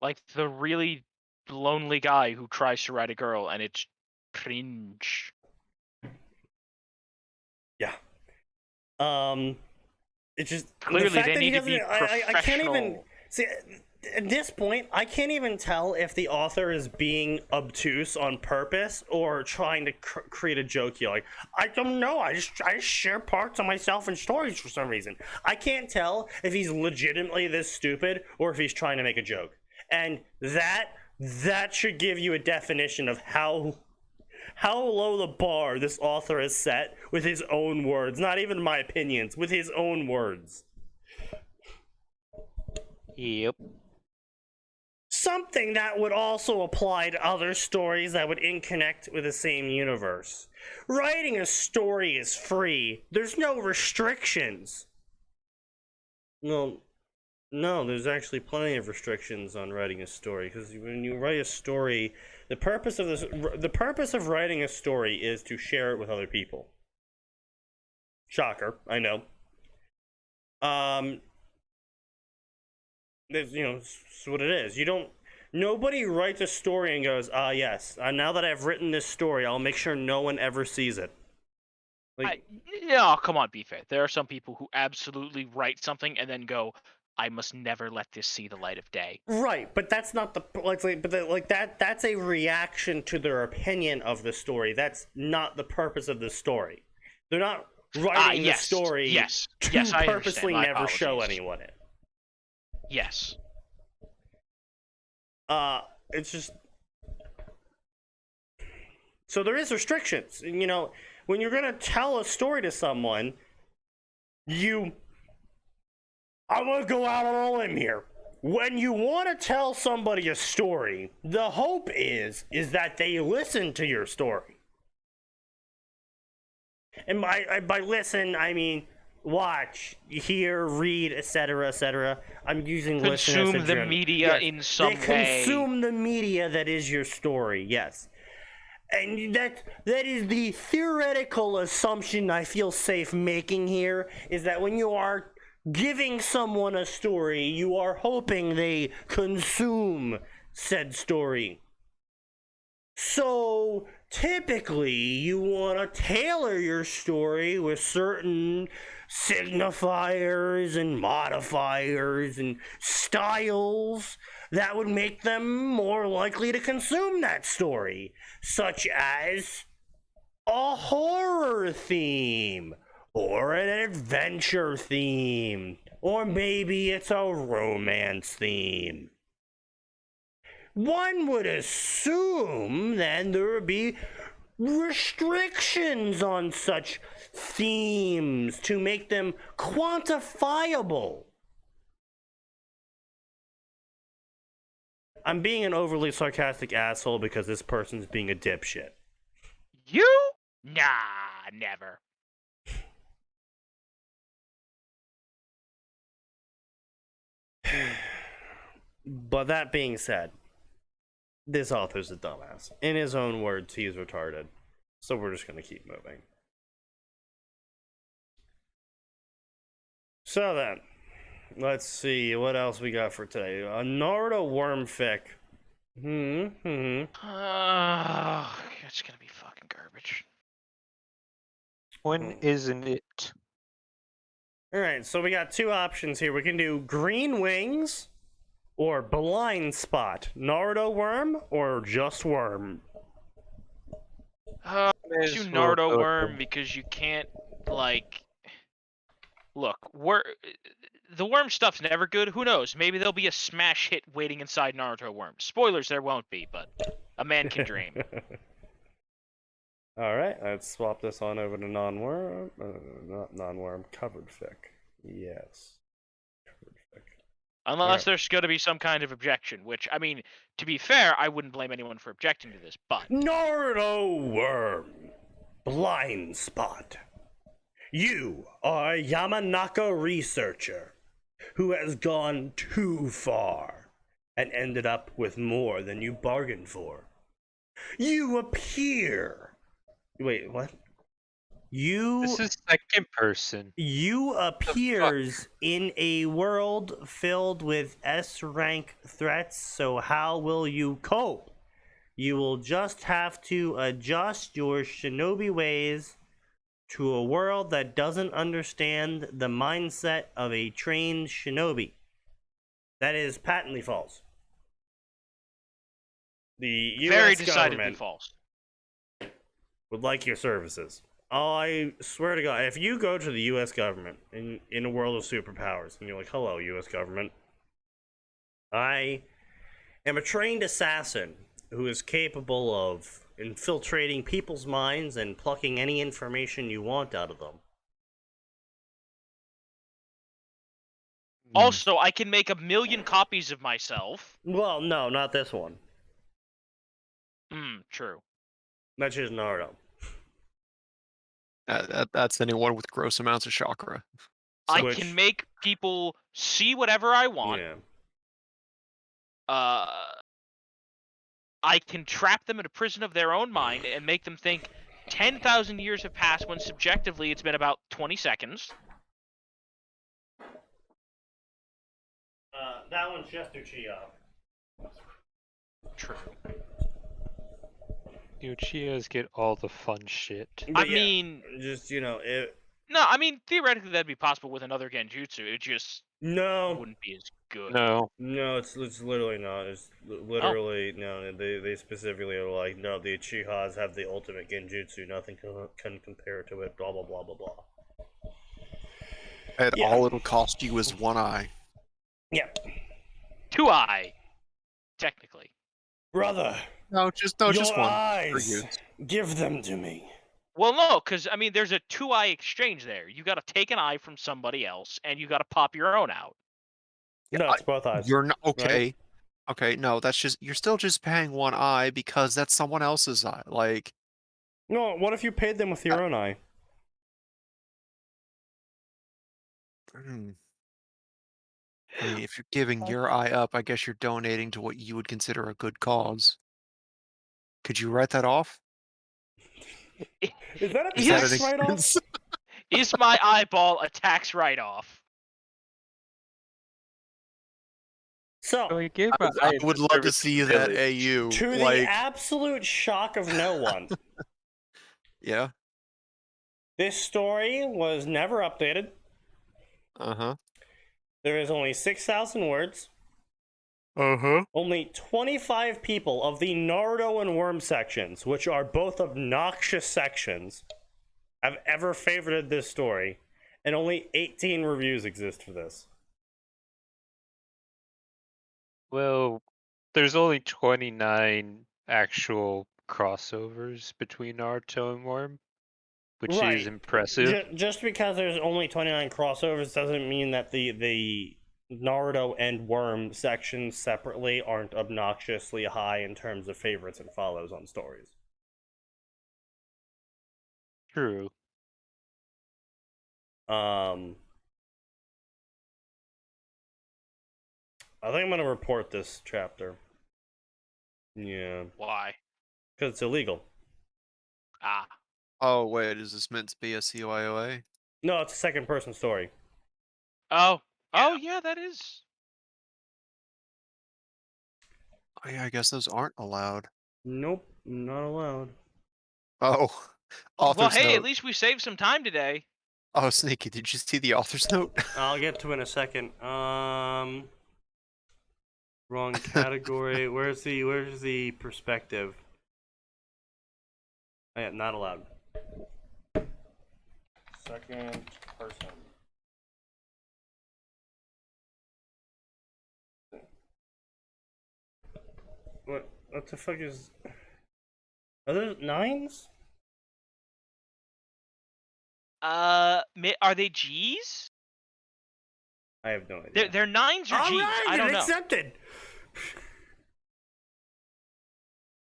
Like the really lonely guy who tries to write a girl and it's cringe. Yeah. It's just Clearly the fact they that he need to be doesn't- I can't even professional. see at this point. I can't even tell if the author is being obtuse on purpose or trying to create a joke here. Like I don't know. I just share parts of myself in stories for some reason. I can't tell if he's legitimately this stupid or if he's trying to make a joke. And that should give you a definition of how low the bar this author has set with his own words. Not even my opinions, with his own words. Yep. Something that would also apply to other stories that would connect with the same universe. Writing a story is free. There's no restrictions. No, there's actually plenty of restrictions on writing a story, because when you write a story, the purpose of writing a story is to share it with other people. Shocker, I know. It's what it is. Nobody writes a story and goes, yes, now that I've written this story, I'll make sure no one ever sees it. No, come on, be fair. There are some people who absolutely write something and then go, I must never let this see the light of day. Right, but that's not that's a reaction to their opinion of the story. That's not the purpose of the story. They're not writing the story to I purposely understand. never show apologies. anyone it. Yes. It's just so there is restrictions. When you're gonna tell a story to someone, I'm gonna go out on a limb here. When you want to tell somebody a story, the hope is that they listen to your story. And by listen, I mean watch, hear, read, etc., etc. I'm using listen as a Consume the general. media Yes, in some they way. consume the media that is your story. Yes. And that is the theoretical assumption I feel safe making here, is that when you are giving someone a story, you are hoping they consume said story. So typically you want to tailor your story with certain signifiers and modifiers and styles that would make them more likely to consume that story, such as a horror theme or an adventure theme, or maybe it's a romance theme. One would assume then there would be restrictions on such themes to make them quantifiable. I'm being an overly sarcastic asshole because this person's being a dipshit. You? Nah, never. But that being said, this author's a dumbass. In his own words, he's retarded. So we're just gonna keep moving. So then, let's see what else we got for today. A Naruto wormfic. It's gonna be fucking garbage. When isn't it? All right, so we got two options here. We can do green wings or blind spot. Naruto worm or just worm. Let's do Naruto worm because you can't like. Look, the worm stuff's never good. Who knows? Maybe there'll be a smash hit waiting inside Naruto worm. Spoilers, there won't be, but a man can dream. All right, let's swap this on over to non-worm. Not non-worm, covered fic. Yes. Covered fic. Unless Alright. there's going to be some kind of objection, which, I mean, to be fair, I wouldn't blame anyone for objecting to this, but... Naruto worm. Blind spot. You are a Yamanaka researcher who has gone too far and ended up with more than you bargained for. You appear. Wait, what? This is second person. You appears in a world filled with S-rank threats, so how will you cope? You will just have to adjust your shinobi ways to a world that doesn't understand the mindset of a trained shinobi. That is patently false. The US Very decidedly government false. would like your services. I swear to God, if you go to the US government in a world of superpowers and you're like, hello, US government, I am a trained assassin who is capable of infiltrating people's minds and plucking any information you want out of them. Also, I can make 1 million copies of myself. Well, no, not this one. True. That's just Naruto. That's anyone with gross amounts of chakra. I Which- can make people see whatever I want. Yeah. I can trap them in a prison of their own mind and make them think 10,000 years have passed when subjectively it's been about 20 seconds. That one's just Uchiha. True. Uchihas get all the fun shit. I But yeah, mean, just, you know, it... no, I mean, theoretically that'd be possible with another Genjutsu. It just No. wouldn't be as good. No. No, it's literally not. It's literally no. They specifically are like, no, the Uchihas have the ultimate genjutsu. Nothing can compare to it. Blah blah blah blah blah. And Yeah. all it'll cost you is one eye. Yeah, 2-eye, technically. brother. No, just your one. For eyes. you. Give them to me. Well, no, because, I mean, there's a 2-eye exchange there. You gotta take an eye from somebody else, and you gotta pop your own out. No, it's both eyes. You're not okay. Okay, no, you're still just paying one eye because that's someone else's eye. Like, No, what if you paid them with your own eye? I mean, if you're giving your eye up, I guess you're donating to what you would consider a good cause. Could you write that off? Is that a Is that tax an write-off? expense? Is my eyeball a tax write-off? So, We gave I would love to see that AU. to the Like, absolute shock of no one, yeah. this story was never updated. Uh-huh. There is only 6,000 words. Uh-huh. Only 25 people of the Naruto and Worm sections, which are both obnoxious sections, have ever favorited this story, and only 18 reviews exist for this. Well, there's only 29 actual crossovers between Naruto and Worm, which Right. is impressive. Just because there's only 29 crossovers doesn't mean that the Naruto and Worm sections separately aren't obnoxiously high in terms of favorites and follows on stories. True. I think I'm gonna report this chapter. Yeah, Why? because it's illegal. Ah. Oh wait, is this meant to be a CYOA? No, it's a second-person story. Oh. Oh yeah, that is. Oh yeah, I guess those aren't allowed. Nope, not allowed. Oh, Well, author's hey, at note. least we saved some time today. Oh, Sneaky, did you see the author's note? I'll get to it in a second. Wrong category. Where's the perspective? Oh, yeah, not allowed. Second person. What the fuck is? Are those 9s? Are they G's? I have no idea. They're 9s or G's. Alright, I don't know. accepted.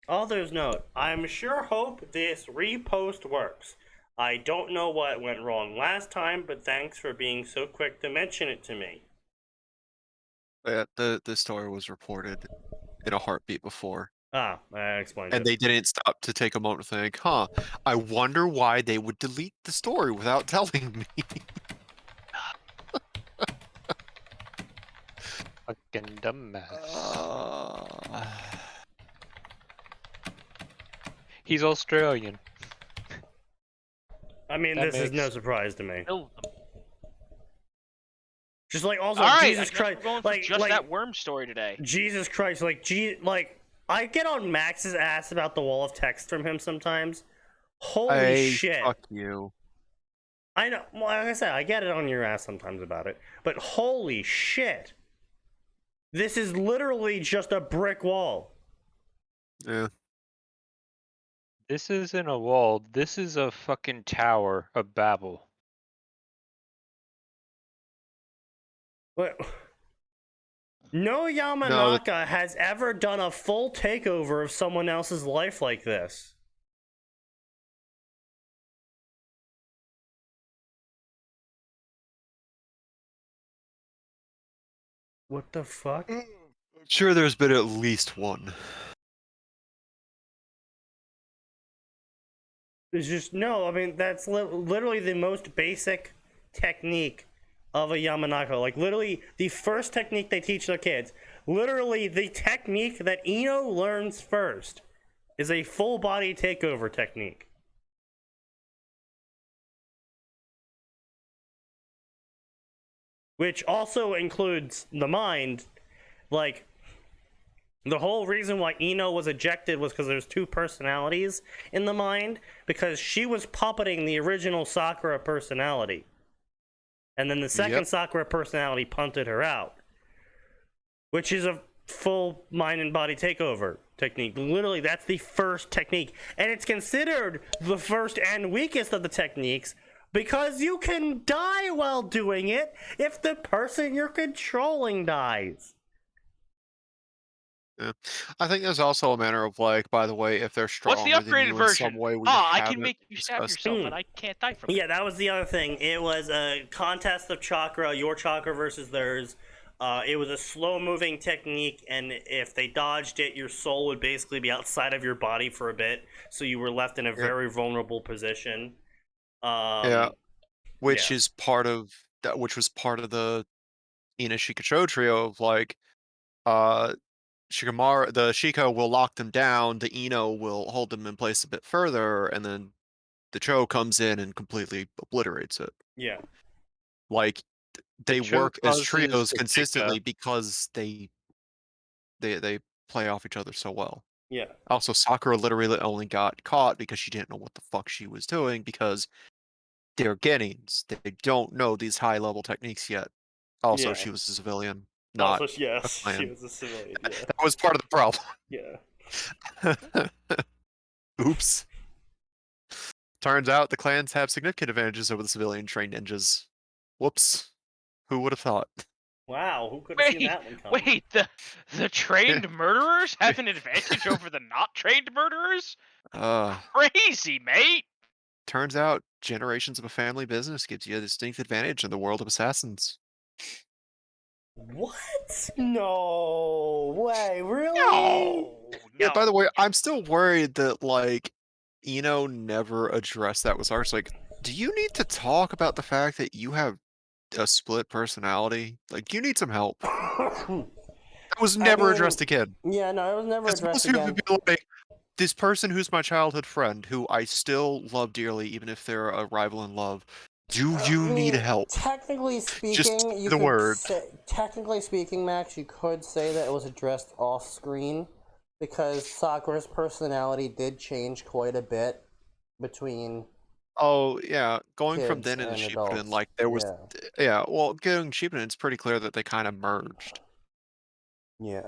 Author's note. I'm sure hope this repost works. I don't know what went wrong last time, but thanks for being so quick to mention it to me. Yeah, the story was reported in a heartbeat before. Ah, I explained And it. they didn't stop to take a moment to think, huh, I wonder why they would delete the story without telling me. Fucking dumbass. He's Australian. I mean, That this is no makes- surprise to me. Kill them. Just like also All right, Jesus I guess Christ, we're going for like just like that worm story today. Jesus Christ, like I get on Max's ass about the wall of text from him sometimes. Holy Hey, shit! fuck you. I know. Well, like I said, I get it on your ass sometimes about it, but holy shit! This is literally just a brick wall. Yeah. This isn't a wall. This is a fucking tower of Babel. But no Yamanaka has ever done a full takeover of someone else's life like this. What the fuck? I'm sure there's been at least one. It's just no. I mean, that's literally the most basic technique of a Yamanaka. Like literally, the first technique they teach their kids. Literally, the technique that Ino learns first is a full body takeover technique. Which also includes the mind. Like, the whole reason why Ino was ejected was because there's two personalities in the mind, because she was puppeting the original Sakura personality. And then the second Sakura personality punted her out. Which is a full mind and body takeover technique. Literally, that's the first technique. And it's considered the first and weakest of the techniques because you can die while doing it if the person you're controlling dies. Yeah. I think there's also a matter of like, by the way, if they're What's stronger the than upgraded you in version? some way, we I can haven't make you stab discussed. yourself, but I can't die from it. Yeah, that was the other thing. It was a contest of chakra, your chakra versus theirs. It was a slow-moving technique, and if they dodged it, your soul would basically be outside of your body for a bit, so you were left in a very vulnerable position. Which yeah. is part of that. Which was part of the Ina-Shika-Cho trio of like, Shikamaru, the Shika will lock them down, the Ino will hold them in place a bit further, and then the Cho comes in and completely obliterates it. Yeah. Like they Cho work as causes trios the consistently Shika. because they play off each other so well. Yeah. Also, Sakura literally only got caught because she didn't know what the fuck she was doing because they're Genins. They don't know these high level techniques yet. Also, Yeah. she was a civilian, not Also, yes, a clan. she was a civilian. Yeah. That was part of the problem. Yeah. Oops. Turns out the clans have significant advantages over the civilian trained ninjas. Whoops. Who would have thought? Wow, who could have seen Wait, that one coming? wait, the trained murderers have an advantage over the not trained murderers? Crazy, mate! Turns out generations of a family business gives you a distinct advantage in the world of assassins. What? No way, really? No. Yeah, by the way, I'm still worried that, like, Eno never addressed that with Arch. Like, do you need to talk about the fact that you have a split personality? Like, you need some help. That was never mean, addressed again. Yeah, no, it was never Because addressed most people again. would be like, this person who's my childhood friend, who I still love dearly, even if they're a rival in love, do you need help? Technically speaking, Just you the could word. technically speaking, Max, you could say that it was addressed off screen because Sakura's personality did change quite a bit between. Oh, yeah, going from Kids then into and Shippuden, adults, like, there was... yeah. Yeah, well, getting Shippuden, it's pretty clear that they kind of merged. Yeah.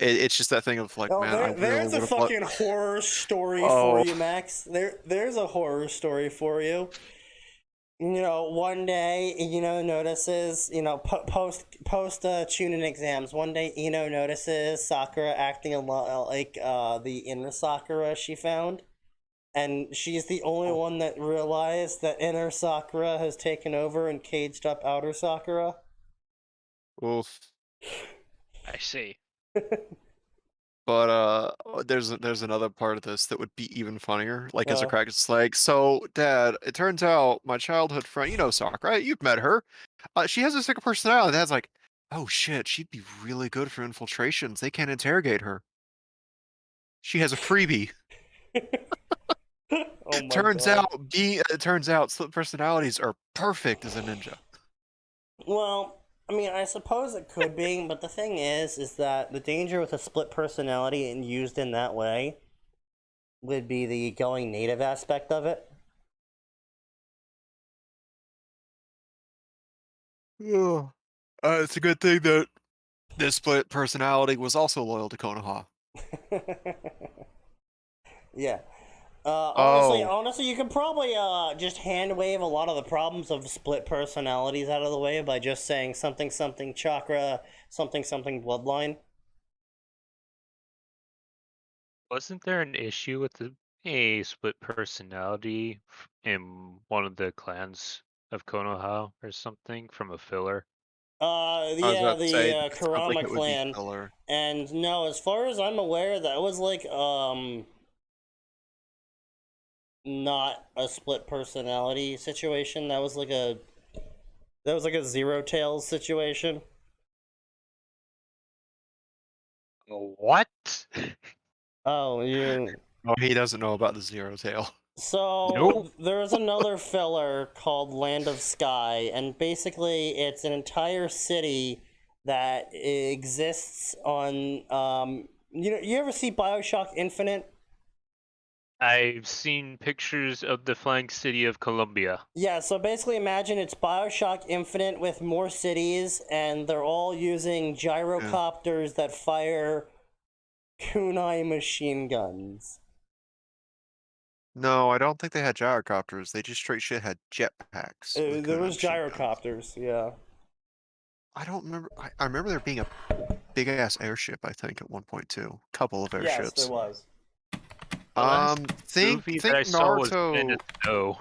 It's just that thing of, like, Oh, man, I really there's a would have... fucking horror story Oh. for you, Max. There's a horror story for you. You know, one day, notices, post Chunin exams. One day, notices Sakura acting a lot like the inner Sakura she found, and she's the only one that realized that inner Sakura has taken over and caged up outer Sakura. Oof. I see. But there's another part of this that would be even funnier. Like as a Oh. crack, it's like, so Dad, it turns out my childhood friend, you know Sakura, right? You've met her. She has a second personality. Dad's like, oh shit, she'd be really good for infiltrations. They can't interrogate her. She has a freebie. Oh my Turns god. it turns out split personalities are perfect as a ninja. Well, I mean, I suppose it could be, but the thing is that the danger with a split personality and used in that way would be the going native aspect of it. Yeah. It's a good thing that this split personality was also loyal to Konoha. Yeah. Oh. Honestly, you could probably just hand wave a lot of the problems of split personalities out of the way by just saying something something chakra, something something bloodline. Wasn't there an issue with a split personality in one of the clans of Konoha or something from a filler? I was Yeah, about to say, the it sounds like Kurama it would be clan. filler. And no, as far as I'm aware, that was like, not a split personality situation. That was like a Zero Tails situation. What? Oh, you. Oh, he doesn't know about the Zero Tail. So Nope. there's another filler called Land of Sky, and basically it's an entire city that exists on you ever see BioShock Infinite? I've seen pictures of the flying city of Columbia. Yeah, so basically imagine it's BioShock Infinite with more cities, and they're all using gyrocopters that fire kunai machine guns. No, I don't think they had gyrocopters. They just straight shit had jetpacks. with There kunai was machine guns. gyrocopters, yeah. I don't remember. I remember there being a big ass airship. I think at one point too. Couple of airships. Yes, there was. The last Think movie that I saw was Men in Naruto. the Snow.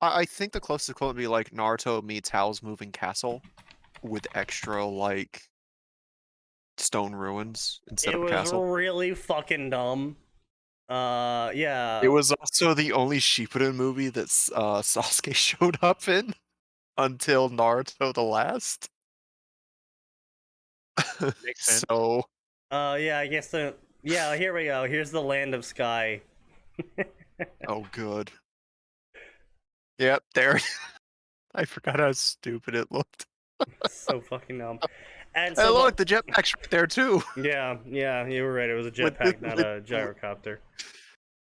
I think the closest equivalent would be like Naruto meets Howl's Moving Castle, with extra like stone ruins instead It of a was castle. really fucking dumb. Yeah. It was also the only Shippuden movie that Sasuke showed up in until Naruto the Last. Makes sense. So, Yeah, I guess yeah, here we go. Here's the Land of Sky. oh good. Yep, there. I forgot how stupid it looked. So fucking dumb. And Hey, so look, the jetpack's right there too. yeah, you were right. It was a With jetpack, the- not with- a gyrocopter.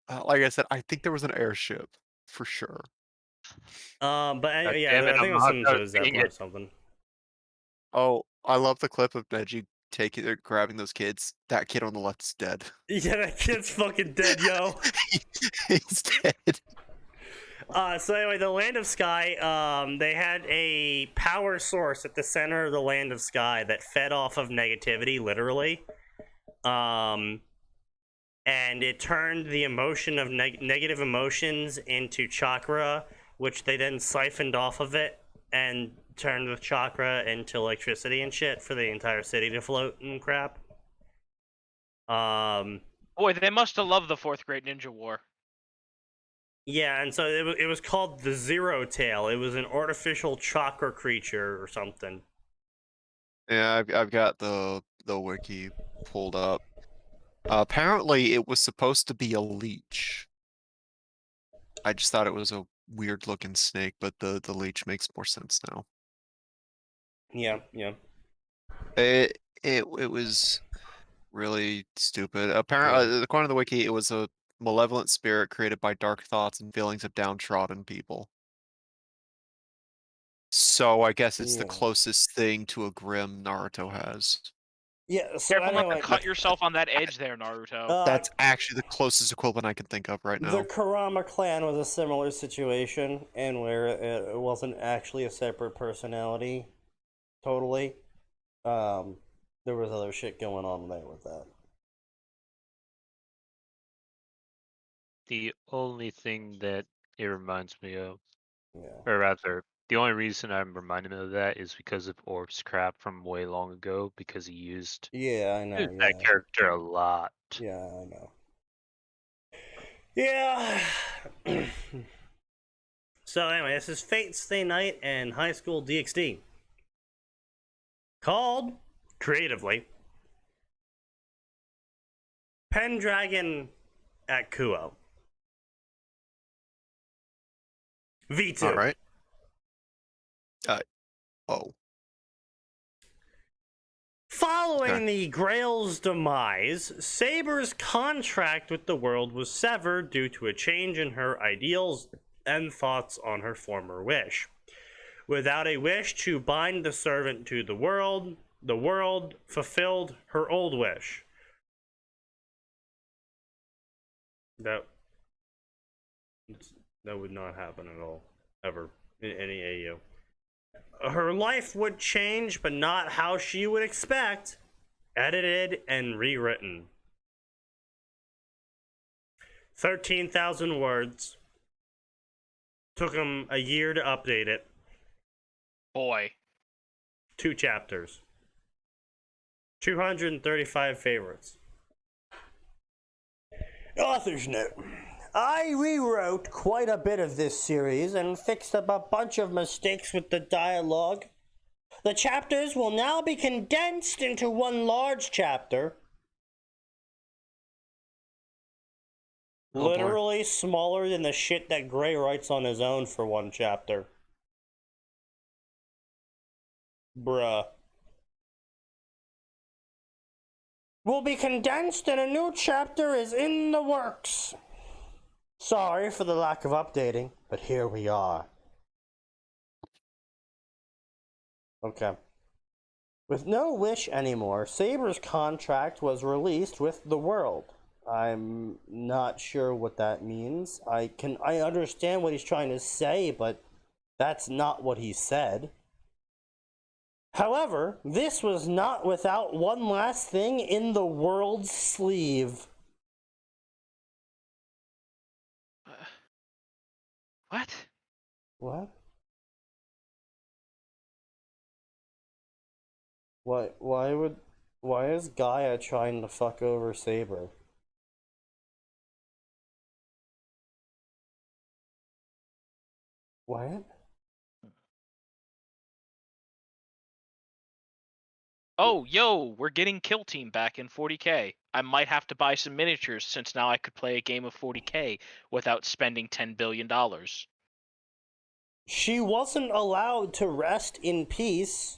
Like I said, I think there was an airship for sure. But God yeah, damn it, I think it was I'm some not sort of seeing Zeppelin or it. something. Oh, I love the clip of Neji grabbing those kids. That kid on the left's dead. Yeah, that kid's fucking dead, yo. He's dead. So anyway, the Land of Sky, they had a power source at the center of the Land of Sky that fed off of negativity, literally. And it turned the emotion of negative emotions into chakra, which they then siphoned off of it and turned the chakra into electricity and shit for the entire city to float and crap. Boy, they must have loved the Fourth Great Ninja War. Yeah, and so it was called the Zero Tail. It was an artificial chakra creature or something. Yeah, I've got the wiki pulled up. Apparently, it was supposed to be a leech. I just thought it was a weird looking snake, but the leech makes more sense now. Yeah. It was really stupid. Apparently, according to the wiki, it was a malevolent spirit created by dark thoughts and feelings of downtrodden people. So I guess it's the Yeah. closest thing to a grim Naruto has. Yeah, so Careful not anyway, to cut yourself on that edge there, Naruto. That's actually the closest equivalent I can think of right the now. Kurama clan was a similar situation, and where it wasn't actually a separate personality, totally. There was other shit going on there with that. The only thing that it reminds me of, Yeah. or rather, the only reason I'm reminded of that is because of Orb's crap from way long ago, because he used Yeah, I know. that Yeah. character a lot. Yeah, I know. Yeah. So anyway, this is Fate Stay Night and High School DxD. Called, creatively, Pendragon at Kuo. V2. All right. Oh. Following Okay. the Grail's demise, Saber's contract with the world was severed due to a change in her ideals and thoughts on her former wish. Without a wish to bind the servant to the world fulfilled her old wish. That would not happen at all, ever, in any AU. Her life would change, but not how she would expect. Edited and rewritten. 13,000 words. Took him a year to update it. Boy. 2 chapters. 235 favorites. Author's note. I rewrote quite a bit of this series and fixed up a bunch of mistakes with the dialogue. The chapters will now be condensed into one large chapter. Oh, boy. Literally smaller than the shit that Gray writes on his own for one chapter. Bruh. Will be condensed and a new chapter is in the works. Sorry for the lack of updating, but here we are. Okay. With no wish anymore, Saber's contract was released with the world. I'm not sure what that means. I understand what he's trying to say, but that's not what he said. However, this was not without one last thing in the world's sleeve. What? What? Why is Gaia trying to fuck over Saber? What? Oh, yo, we're getting Kill Team back in 40k. I might have to buy some miniatures since now I could play a game of 40k without spending $10 billion. She wasn't allowed to rest in peace.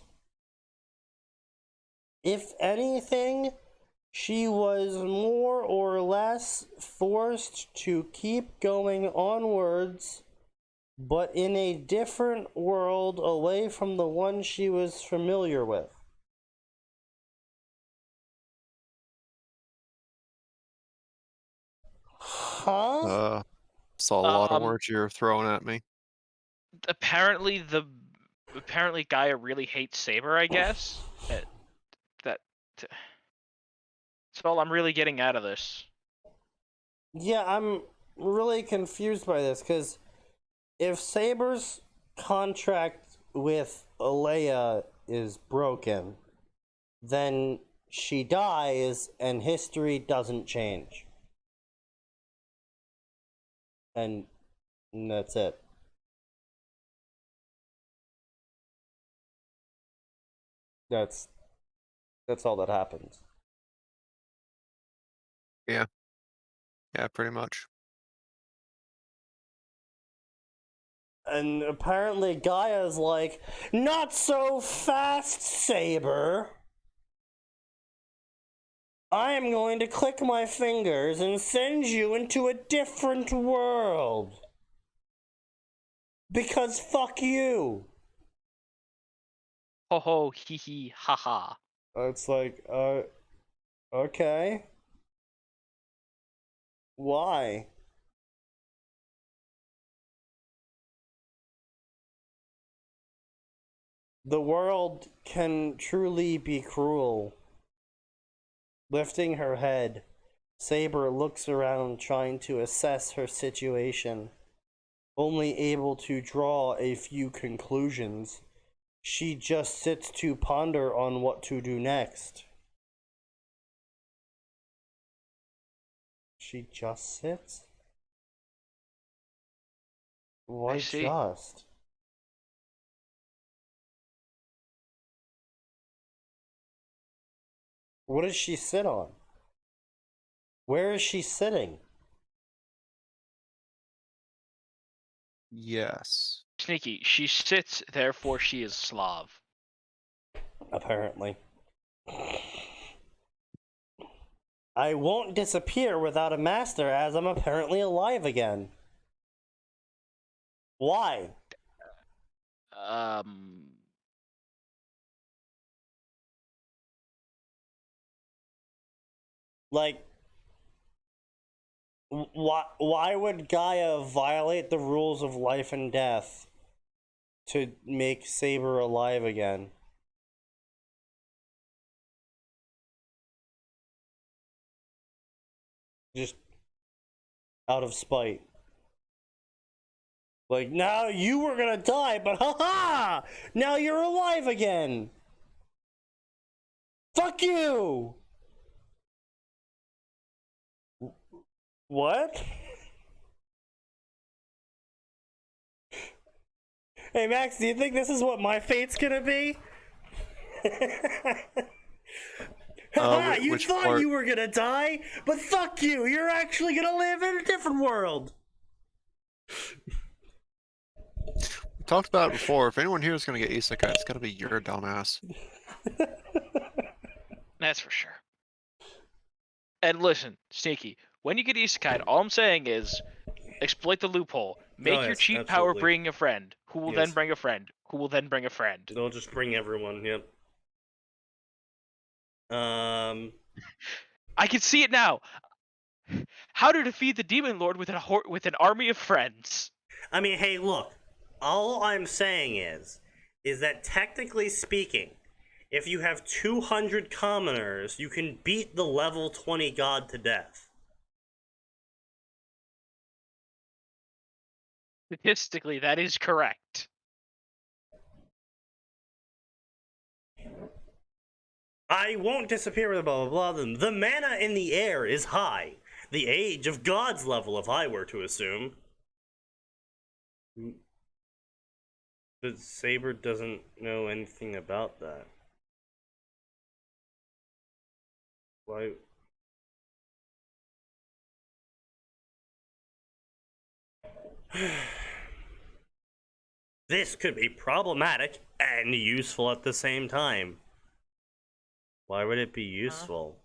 If anything, she was more or less forced to keep going onwards, but in a different world away from the one she was familiar with. Huh? Saw a lot of Um, words you're throwing at me. Apparently Gaia really hates Saber, I guess. That's all I'm really getting out of this. Yeah, I'm really confused by this, because if Saber's contract with Alea is broken, then she dies and history doesn't change. And that's it. That's all that happens. Yeah, pretty much. And apparently Gaia's like, not so fast, Saber. I'm going to click my fingers and send you into a different world. Because fuck you. Ho ho, hee hee, ha ha. It's like, okay. Why? The world can truly be cruel. Lifting her head, Saber looks around trying to assess her situation. Only able to draw a few conclusions. She just sits to ponder on what to do next. She just sits? Why see. just? What does she sit on? Where is she sitting? Yes. Sneaky, she sits, therefore she is Slav. Apparently. I won't disappear without a master, as I'm apparently alive again. Why? Like, why would Gaia violate the rules of life and death to make Saber alive again? Just out of spite. Like, now you were gonna die, but haha! Now you're alive again! Fuck you! What? Hey Max, do you think this is what my fate's gonna be? Haha, you which thought part? you were gonna die, but fuck you! You're actually gonna live in a different world! We talked about it before. If anyone here is gonna get isekai, it's gotta be your dumbass. That's for sure. And listen, Sneaky, when you get isekai, all I'm saying is exploit the loophole. Make your yes, cheat power absolutely. bring a friend, who will then Yes. bring a friend, who will then bring a friend. They'll just bring everyone, yep. I can see it now. How to defeat the demon lord with an army of friends. I mean, hey, look. All I'm saying is that technically speaking, if you have 200 commoners, you can beat the level 20 god to death. Statistically, that is correct. I won't disappear with blah blah blah. The mana in the air is high. The age of God's level, if I were to assume. But Saber doesn't know anything about that. Why? This could be problematic and useful at the same time. Why would it be useful?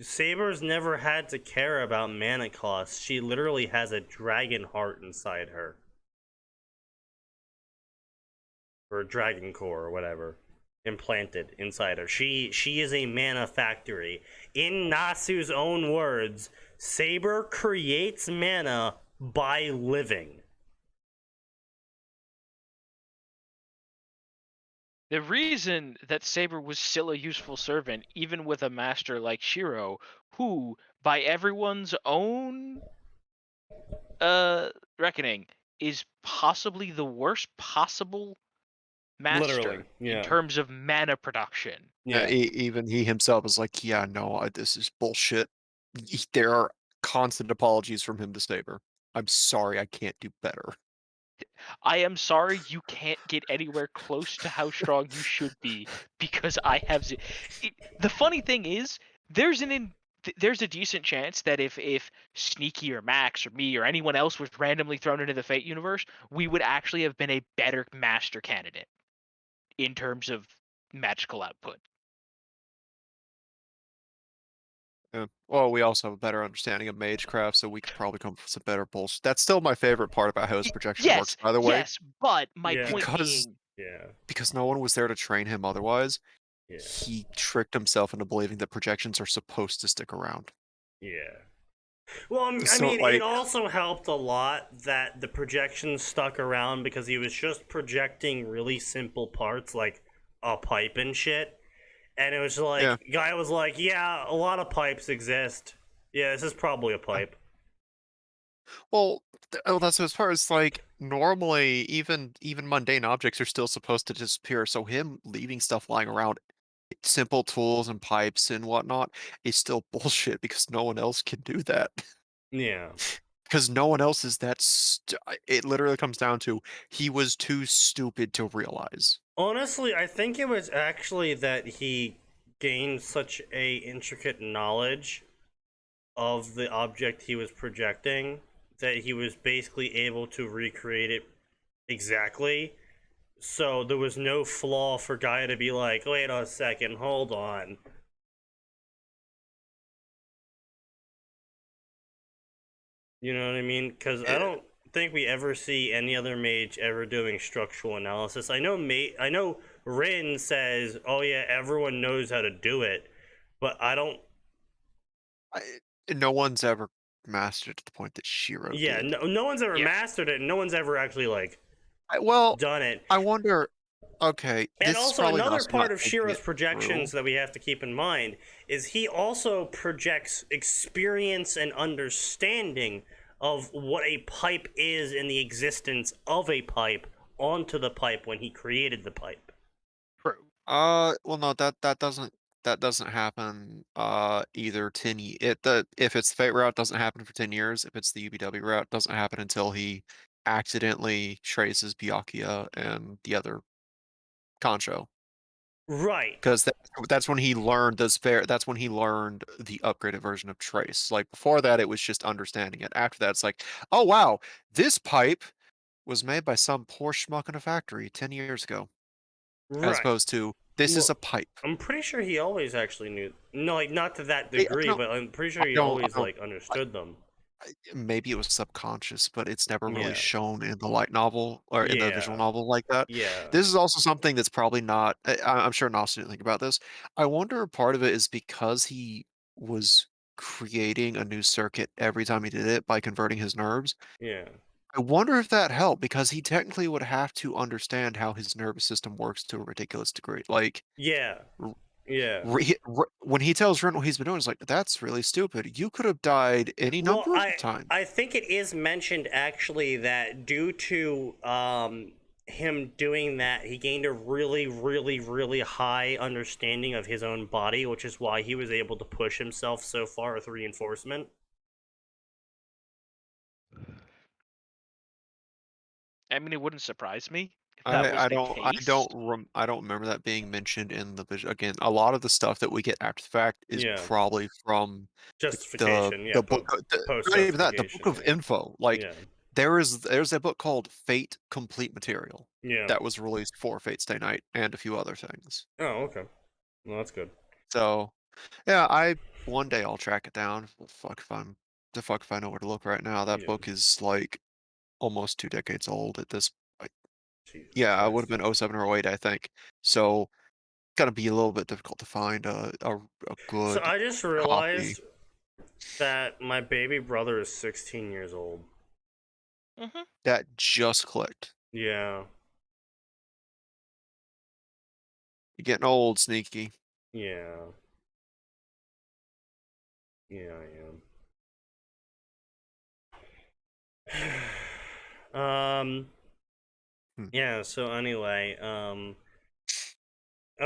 Saber's never had to care about mana costs. She literally has a dragon heart inside her. Or a dragon core or whatever. Implanted inside her. She is a mana factory. In Nasu's own words, Saber creates mana by living. The reason that Saber was still a useful servant, even with a master like Shiro, who, by everyone's own reckoning, is possibly the worst possible master Literally, yeah. in terms of mana production. Yeah. Even he himself is like, yeah, no, this is bullshit. There are constant apologies from him to Saber. I'm sorry, I can't do better. I am sorry you can't get anywhere close to how strong you should be because I have. The funny thing is, there's there's a decent chance that if Sneaky or Max or me or anyone else was randomly thrown into the Fate universe, we would actually have been a better master candidate in terms of magical output. Yeah. Well, we also have a better understanding of magecraft, so we could probably come up with some better bullshit. That's still my favorite part about how his projection works, by the way. Yes, but my Yeah. point Because- being, Yeah. Because no one was there to train him otherwise, Yeah. he tricked himself into believing that projections are supposed to stick around. Yeah. Well, I So, mean, like- it also helped a lot that the projections stuck around because he was just projecting really simple parts like a pipe and shit. And it was like, Yeah. guy was like, yeah, a lot of pipes exist. Yeah, this is probably a pipe. Well, that's as far as like normally, even mundane objects are still supposed to disappear. So him leaving stuff lying around, simple tools and pipes and whatnot, is still bullshit because no one else can do that. Yeah. Because no one else is that. It literally comes down to he was too stupid to realize. Honestly, I think it was actually that he gained such a intricate knowledge of the object he was projecting that he was basically able to recreate it exactly. So there was no flaw for Gaia to be like, wait a second, hold on. You know what I mean? Because I don't think we ever see any other mage ever doing structural analysis. I know Rin says, "Oh yeah, everyone knows how to do it," but I don't. No one's ever mastered to the point that Shiro Yeah, did. no one's ever Yeah. mastered it. No one's ever actually like Well, done it. I wonder. Okay, And this is also probably another not part of thinking Shiro's it projections through. that we have to keep in mind is he also projects experience and understanding of what a pipe is in the existence of a pipe onto the pipe when he created the pipe. true. Well, no, that doesn't happen. Either if it's the Fate route, it doesn't happen for 10 years. If it's the UBW route, it doesn't happen until he accidentally traces Byakuya and the other Concho. Right. Because that's when he learned that's when he learned the upgraded version of Trace. Like before that, it was just understanding it. After that, it's like, oh wow, this pipe was made by some poor schmuck in a factory 10 years ago. As Right. opposed to this is Well, a pipe. I'm pretty sure he always actually knew. No, like not to that I degree, don't- but I'm pretty sure I he don't- I always don't- like understood them. Maybe it was subconscious, but it's never really Yeah. shown in the light novel or in the visual Yeah. novel like that. Yeah. This is also something that's probably not. I'm sure Nos didn't think about this. I wonder if part of it is because he was creating a new circuit every time he did it by converting his nerves. Yeah. I wonder if that helped because he technically would have to understand how his nervous system works to a ridiculous degree. Like Yeah. Yeah. when he tells Ren what he's been doing, it's like that's really stupid. You could have died any Well, number of times. I think it is mentioned actually that due to him doing that, he gained a really high understanding of his own body, which is why he was able to push himself so far with reinforcement. I mean, it wouldn't surprise me if that was I the don't case. I don't remember that being mentioned in the visual. Again, a lot of the stuff that we get after the fact is Yeah. probably from Justification, yeah, the book. post Not even that, the book justification. of info. Like Yeah. there's a book called Fate Complete Material Yeah. that was released for Fate Stay Night and a few other things. Oh, okay. Well, that's good. So yeah, one day I'll track it down. Well, fuck if I know where to look right now. That Yeah. book is like almost 2 decades old at this. Jesus Yeah, it would have Christ. been '07 or '08, I think. So gonna be a little bit difficult to find a So good I just copy. realized that my baby brother is 16 years old. Hmm. That just clicked. Yeah. You're getting old, Sneaky. Yeah. Yeah, I am. Yeah, so anyway, I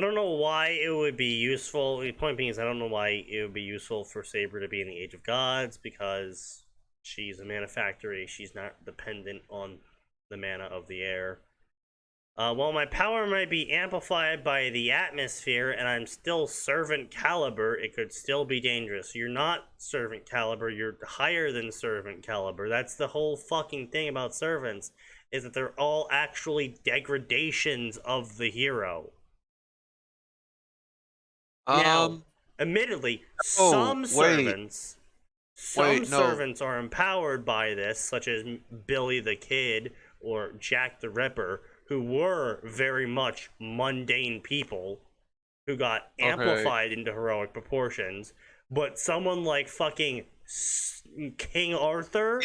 don't know why it would be useful. The point being is, I don't know why it would be useful for Saber to be in the Age of Gods, because she's a mana factory. She's not dependent on the mana of the air. While my power might be amplified by the atmosphere and I'm still Servant Caliber, it could still be dangerous. You're not Servant Caliber, you're higher than Servant Caliber. That's the whole fucking thing about servants, is that they're all actually degradations of the hero. Now, admittedly, some servants are empowered by this, such as Billy the Kid or Jack the Ripper, who were very much mundane people who got amplified into heroic proportions. But someone like fucking King Arthur,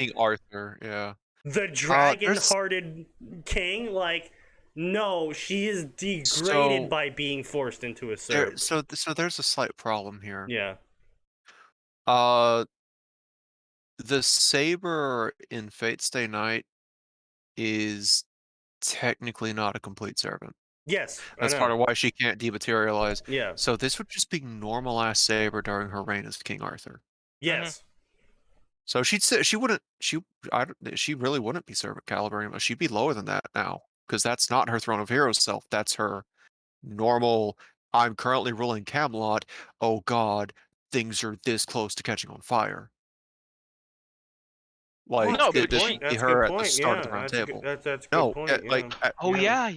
yeah, the dragon-hearted king, like, no, she is degraded by being forced into a serve. So there's a slight problem here. Yeah. The Saber in Fate Stay Night is technically not a complete servant. Yes, That's part of why she can't dematerialize. Yeah. So this would just be normal ass Saber during her reign as King Arthur. Yes. So she really wouldn't be Servant Caliber anymore. She'd be lower than that now, because that's not her Throne of Heroes self. That's her normal. I'm currently ruling Camelot. Oh God, things are this close to catching on fire. Like, no, good but point. That's her good at the point. start Yeah, of the round that's table. that's a good No, point. like, yeah.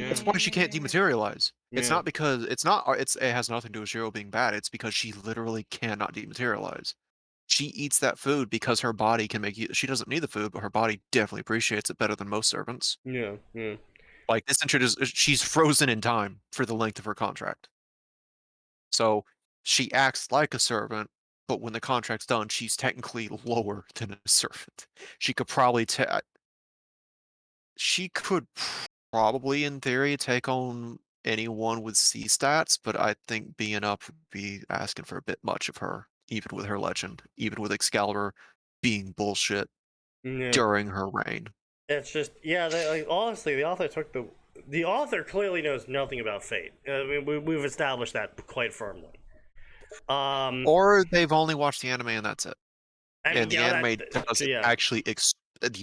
that's why she can't dematerialize. It's Yeah. not because it has nothing to do with Shiro being bad. It's because she literally cannot dematerialize. She eats that food because her body can make you. She doesn't need the food, but her body definitely appreciates it better than most servants. Yeah. Yeah. Like, this she's frozen in time for the length of her contract. So she acts like a servant, but when the contract's done, she's technically lower than a servant. She could probably in theory take on anyone with C stats, but I think being up would be asking for a bit much of her, even with her legend, even with Excalibur being bullshit Yeah. during her reign. It's just, yeah, like, honestly, the author clearly knows nothing about Fate. We've established that quite firmly. Or they've only watched the anime and that's it. The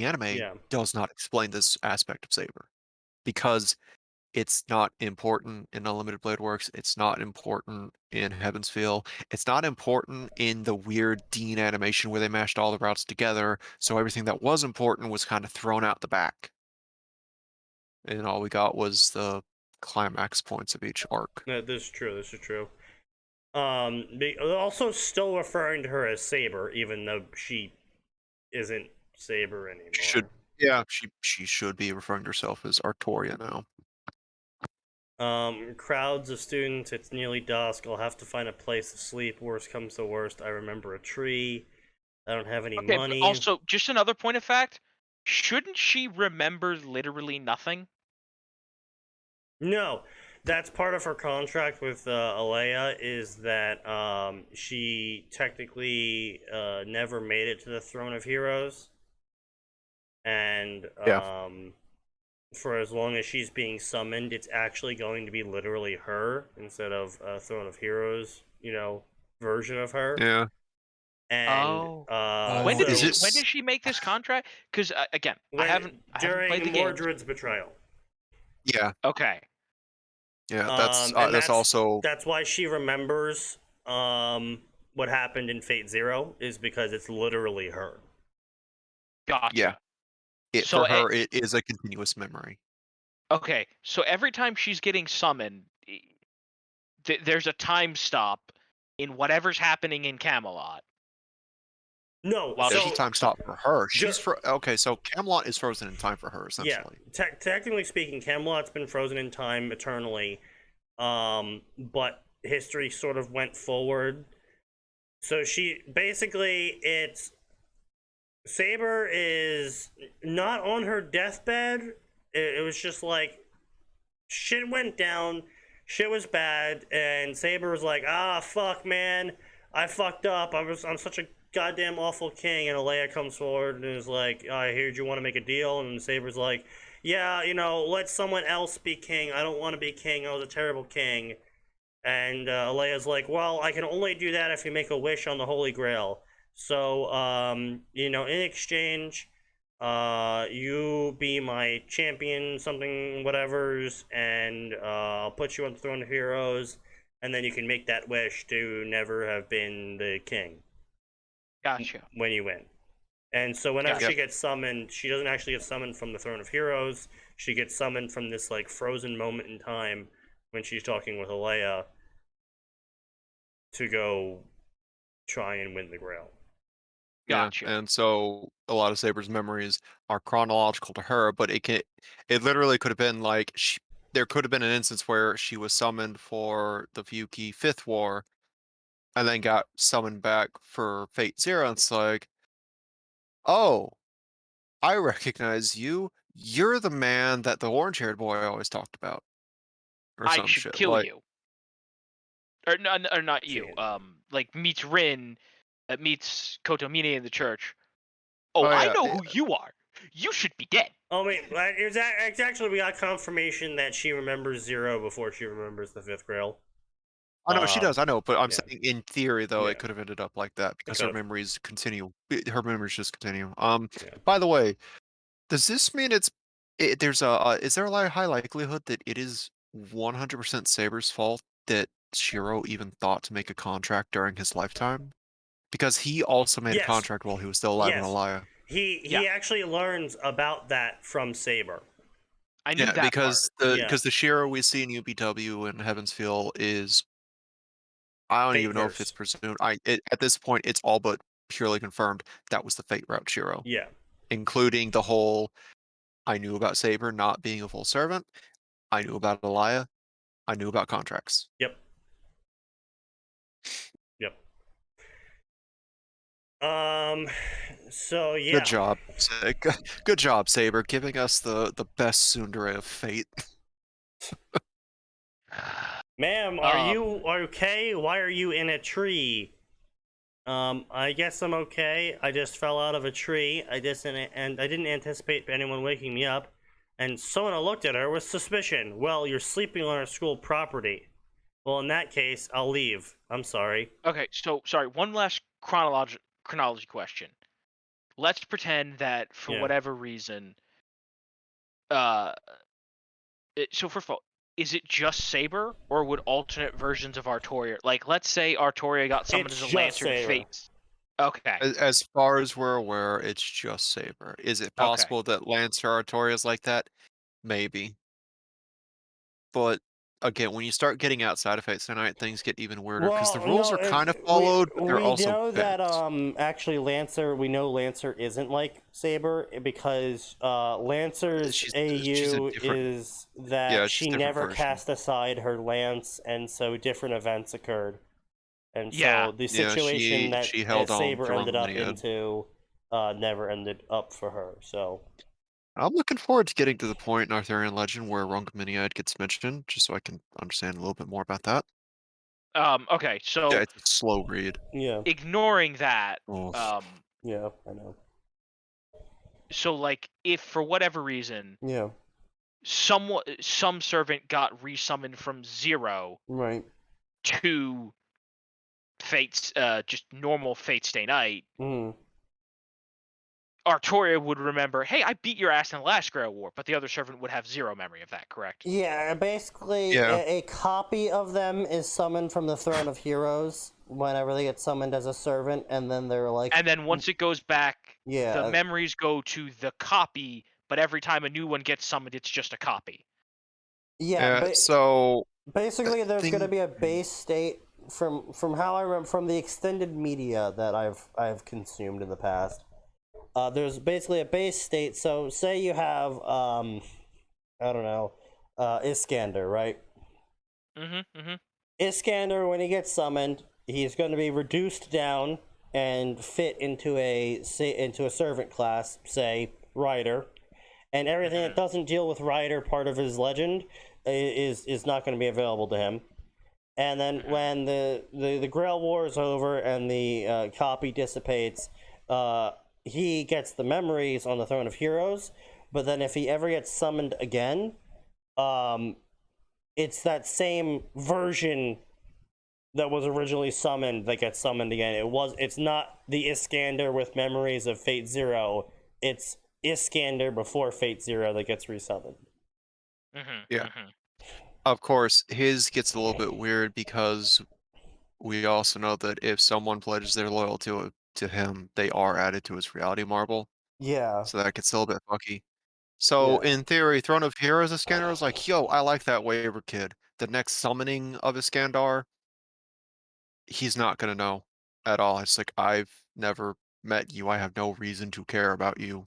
anime does not explain this aspect of Saber, because it's not important in Unlimited Blade Works. It's not important in Heaven's Feel. It's not important in the weird Dean animation where they mashed all the routes together. So everything that was important was kind of thrown out the back. And all we got was the climax points of each arc. No, this is true. Also still referring to her as Saber, even though she isn't Saber anymore. She should be referring to herself as Artoria now. Crowds of students, it's nearly dusk, I'll have to find a place to sleep. Worst comes to worst, I remember a tree. I don't have any money. But also, just another point of fact, shouldn't she remember literally nothing? No, that's part of her contract with Alea, is that she technically never made it to the Throne of Heroes. And for as long as she's being summoned, it's actually going to be literally her instead of a Throne of Heroes, version of her. Yeah. And when did she make this contract? Because again, I haven't played the game. During Mordred's betrayal. Yeah. Okay. Yeah, that's why she remembers what happened in Fate Zero, is because it's literally her. Gotcha. Yeah. For her, it is a continuous memory. Okay, so every time she's getting summoned, there's a time stop in whatever's happening in Camelot. No, there's a time stop for her. So Camelot is frozen in time for her, essentially. Yeah, technically speaking, Camelot's been frozen in time eternally, but history sort of went forward. So Saber is not on her deathbed. It was just like, shit went down, shit was bad, and Saber was like, fuck, man, I fucked up. I'm such a goddamn awful king, and Alea comes forward and is like, I heard you want to make a deal, and Saber's like, yeah, let someone else be king. I don't want to be king. I was a terrible king. And Alea's like, well, I can only do that if you make a wish on the Holy Grail. So, in exchange, you be my champion, something, whatever's, and I'll put you on the throne of heroes, and then you can make that wish to never have been the king. Gotcha. When you win. And so whenever Gotcha. she gets summoned, she doesn't actually get summoned from the throne of heroes. She gets summoned from this like frozen moment in time when she's talking with Alea to go try and win the Grail. Gotcha. Yeah, and so a lot of Saber's memories are chronological to her, but it literally could have been like there could have been an instance where she was summoned for the Fuyuki Fifth War, and then got summoned back for Fate Zero. And it's like, oh, I recognize you. You're the man that the orange-haired boy always talked about, or I some should shit. kill Like, you. Or not you. Chicken. Like meets Rin, meets Kotomine in the church. Oh, oh I yeah, know who you are. You should be dead. Oh wait, it's actually we got confirmation that she remembers Zero before she remembers the Fifth Grail. I know she does. I know, but I'm yeah. saying in theory, though, Yeah. it could have ended up like that because her could've. memories continue. Her memories just continue. Yeah. By the way, does this mean there's is there a high likelihood that it is 100% Saber's fault that Shiro even thought to make a contract during his lifetime? Because he also made a Yes. contract while he was still alive in Yes. Alaya. He actually learns about that from Saber. I knew Yeah, that because part. the Shiro we see in UBW and Heaven's Feel is, I don't even know if it's Fate-verse. presumed. At this point, it's all but purely confirmed that was the Fate route Shiro, Yeah. including the whole I knew about Saber not being a full servant. I knew about Alaya. I knew about contracts. Yep. Yep. So yeah. Good job, good job, Saber, giving us the best tsundere of Fate. Ma'am, are you okay? Why are you in a tree? I guess I'm okay. I just fell out of a tree. I didn't anticipate anyone waking me up. And someone looked at her with suspicion. Well, you're sleeping on our school property. Well, in that case, I'll leave. I'm sorry. Okay, so sorry. One last chronology question. Let's pretend that for Yeah. whatever reason, so first of all, is it just Saber, or would alternate versions of Artoria, like let's say Artoria got summoned It's as a just Lancer in Saber. Fates? Okay. As far as we're aware, it's just Saber. Is it possible that Lancer Artoria is like that? Maybe. But again, when you start getting outside of Fate Tonight, things get even weirder because the rules are kind of followed, but they're we also know bent. that actually Lancer isn't like Saber because Lancer's She's a AU different- is that yeah, she's she a different never version. cast aside her lance, and so different events occurred, and Yeah. so the Yeah, situation that she held on Saber to ended up Romania. into never ended up for her. So I'm looking forward to getting to the point in Arthurian legend where Rungaminiad gets mentioned, just so I can understand a little bit more about that. Okay, so Yeah, it's a slow read. yeah, ignoring that, Oh. yeah, I know. so like if for whatever reason Yeah, some servant got resummoned from 0 right. to Fate's just normal Fate Stay Night, Mm. Artoria would remember, hey, I beat your ass in the last Grail War, but the other servant would have 0 memory of that, correct? Yeah, basically, Yeah. a copy of them is summoned from the Throne of Heroes whenever they get summoned as a servant, and then they're like... And then once it goes back, Yeah. the memories go to the copy, but every time a new one gets summoned, it's just a copy. Yeah, so basically there's going to be a base state from how I remember from the extended media that I've consumed in the past. There's basically a base state. So say you have I don't know, Iskander, right? Iskander, when he gets summoned, he's going to be reduced down and fit into a servant class, say Rider, and everything that doesn't deal with Rider, part of his legend, is not going to be available to him. And then when the Grail War is over and the copy dissipates, he gets the memories on the Throne of Heroes. But then if he ever gets summoned again, it's that same version that was originally summoned that gets summoned again. It's not the Iskander with memories of Fate Zero. It's Iskander before Fate Zero that gets resummoned. Yeah. Of course, his gets a little bit weird because we also know that if someone pledges their loyalty to him, they are added to his reality marble. Yeah. So that gets a little bit fucky. So Yeah. in theory, Throne of Heroes Iskandar is like, yo, I like that waiver kid. The next summoning of Iskandar, he's not gonna know at all. It's like, I've never met you. I have no reason to care about you.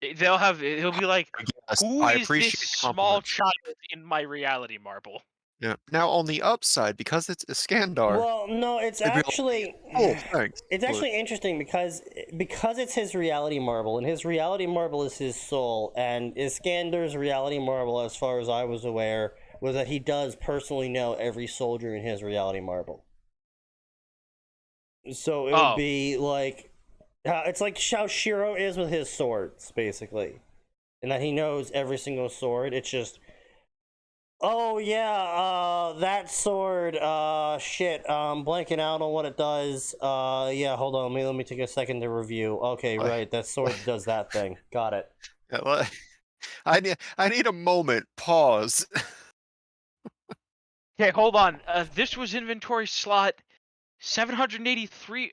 He'll be like, Yes, who I is this appreciate the small compliments. child in my reality marble? Yeah. Now on the upside, because it's Iskandar, Well, no, it's they'd be like, actually oh, thanks. it's actually interesting because it's his reality marble, and his reality marble is his soul, and Iskander's reality marble, as far as I was aware, was that he does personally know every soldier in his reality marble. So it would Oh. be like it's like how Shiro is with his swords, basically, and that he knows every single sword. It's just, oh yeah, that sword, shit, blanking out on what it does. Yeah, hold on, let me take a second to review. Okay, right, that sword does that thing. Got it. Yeah, well, I need a moment. Pause. Okay, hold on. This was inventory slot 783.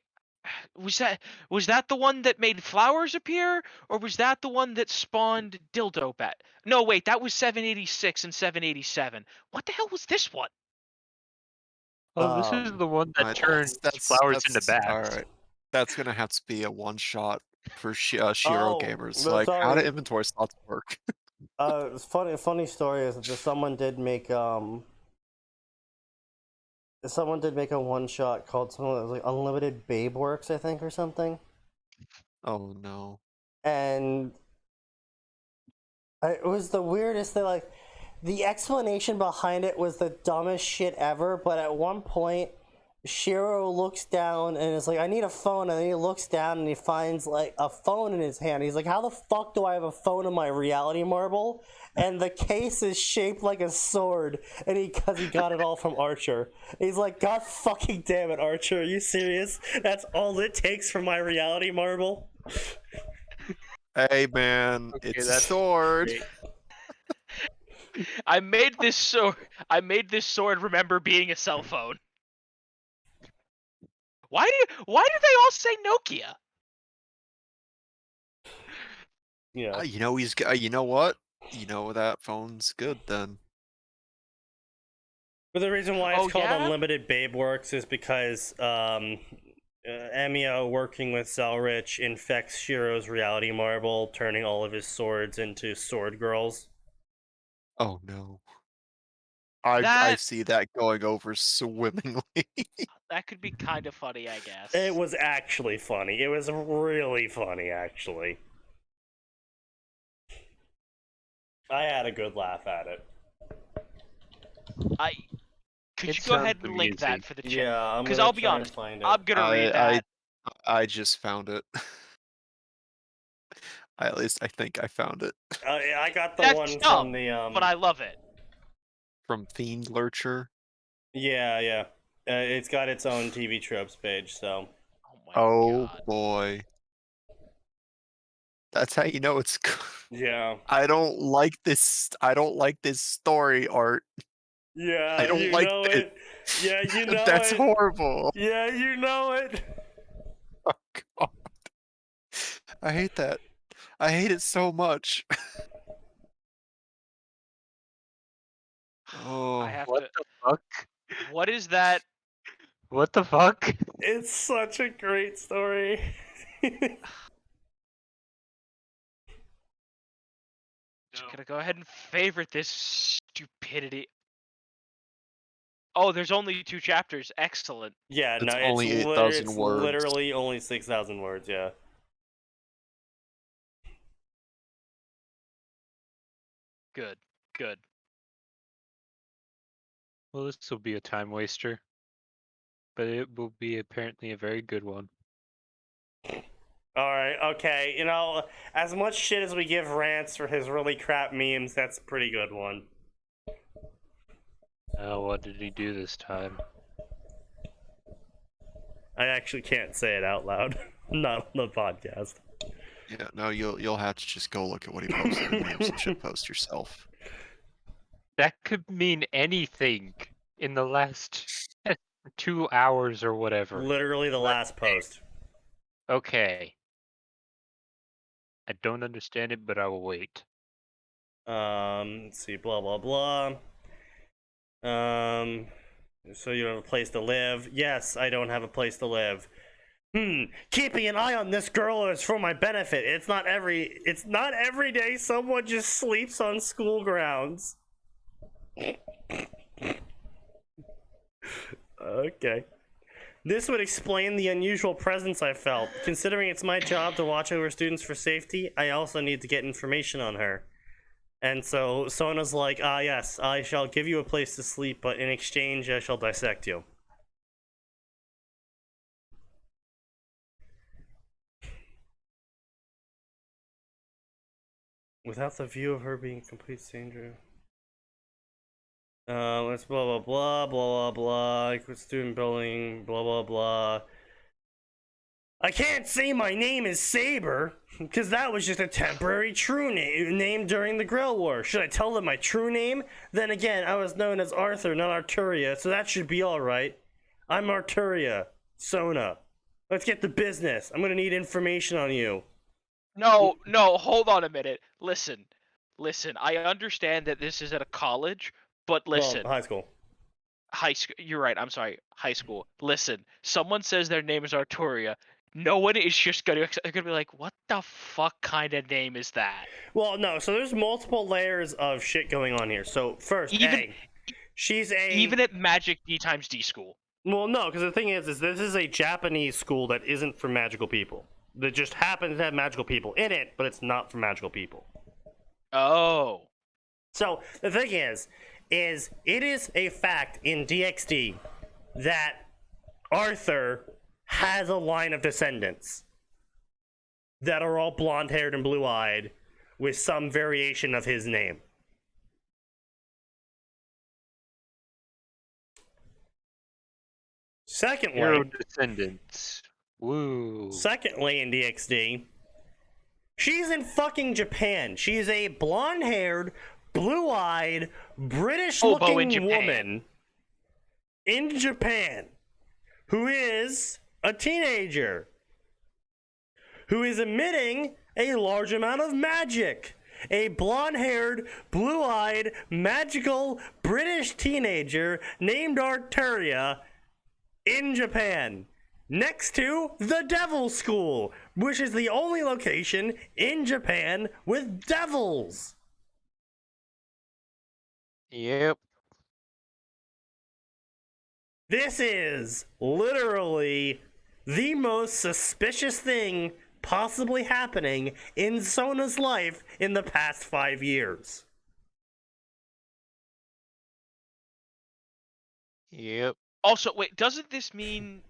Was that the one that made flowers appear, or was that the one that spawned dildo bat? No, wait, that was 786 and 787. What the hell was this one? Oh, this is the one that turns flowers into bats. All right. That's gonna have to be a one shot for Shiro Oh, gamers. no, Like, how do sorry. inventory slots work? It's funny story is that someone did make a one shot called something that was like Unlimited Babe Works, I think, or something. Oh no. And it was the weirdest thing. Like, the explanation behind it was the dumbest shit ever. But at one point, Shiro looks down and is like, "I need a phone." And then he looks down and he finds like a phone in his hand. He's like, "How the fuck do I have a phone in my reality marble?" And the case is shaped like a sword, and because he got it all from Archer. He's like, "God fucking damn it, Archer! Are you serious? That's all it takes for my reality marble?" Hey man, Okay, it's a that's sword. great. I made this sword remember being a cell phone. Why do they all say Nokia? Yeah. You know you know what? You know that phone's good then. But the reason why it's Oh, called yeah? Unlimited Babe Works is because Emio working with Zelrich infects Shiro's reality marble, turning all of his swords into sword girls. Oh no. I That see that going over swimmingly. that could be kind of funny, I guess. It was actually funny. It was really funny, actually. I had a good laugh at it. Could It you go ahead sounds and link that amusing. for the chat? Yeah, I'm Because gonna I'll be try and honest, find it. I'm gonna read that. I just found it. At least I think I found it. I got the That's one dumb, from the but I love it. From Fiend Lurcher. Yeah. It's got its own TV tropes page, so. Oh my Oh god. boy. That's how you know it's good. Yeah. I don't like this story art. Yeah, I don't you like know it. it. Yeah, you know That's it. horrible. Yeah, you know it. Oh god. I hate that. I hate it so much. Oh. I have What to. the fuck? What is that? What the fuck? It's such a great story. Just gonna go ahead and favorite this stupidity. Oh, there's only 2 chapters. Excellent. Yeah, It's no, only 8,000 it's words. literally only 6,000 words, yeah. Good. Good. Well, this will be a time waster, but it will be apparently a very good one. Alright, okay. You know, as much shit as we give Rance for his really crap memes, that's a pretty good one. What did he do this time? I actually can't say it out loud. Not on the podcast. Yeah, no, you'll have to just go look at what he posted and name some shit post yourself. That could mean anything in the last 2 hours or whatever. Literally the last post. Okay. I don't understand it, but I will wait. Let's see, blah blah blah. So you have a place to live? Yes, I don't have a place to live. Keeping an eye on this girl is for my benefit. It's not every day someone just sleeps on school grounds. Okay. This would explain the unusual presence I felt. Considering it's my job to watch over students for safety, I also need to get information on her. And so Sona's like, yes, I shall give you a place to sleep, but in exchange I shall dissect you. Without the view of her being a complete stranger. Let's blah blah blah blah blah blah. Student building, blah blah blah. I can't say my name is Saber, because that was just a temporary true name during the Grill War. Should I tell them my true name? Then again, I was known as Arthur, not Arturia, so that should be alright. I'm Arturia. Sona. Let's get to business. I'm gonna need information on you. No, hold on a minute. Listen. I understand that this is at a college, but listen. Well, high school. High school. You're right. I'm sorry. High school. Listen. Someone says their name is Arturia. No one is just gonna be like, what the fuck kind of name is that? Well, no. So there's multiple layers of shit going on here. So first, she's even at Magic D times D school. Well, no, because the thing is this is a Japanese school that isn't for magical people. That just happens to have magical people in it, but it's not for magical people. Oh. So the thing is it is a fact in DxD that Arthur has a line of descendants that are all blonde-haired and blue-eyed with some variation of his name. Secondly, Hero descendants. Woo. Secondly, in DxD, she's in fucking Japan. She's a blonde-haired, blue-eyed, British-looking woman in Japan who is a teenager who is emitting a large amount of magic. A blonde-haired, blue-eyed, magical British teenager named Arturia in Japan, next to the Devil School, which is the only location in Japan with devils. Yep. This is literally the most suspicious thing possibly happening in Sona's life in the past 5 years. Yep. Also, wait, doesn't this mean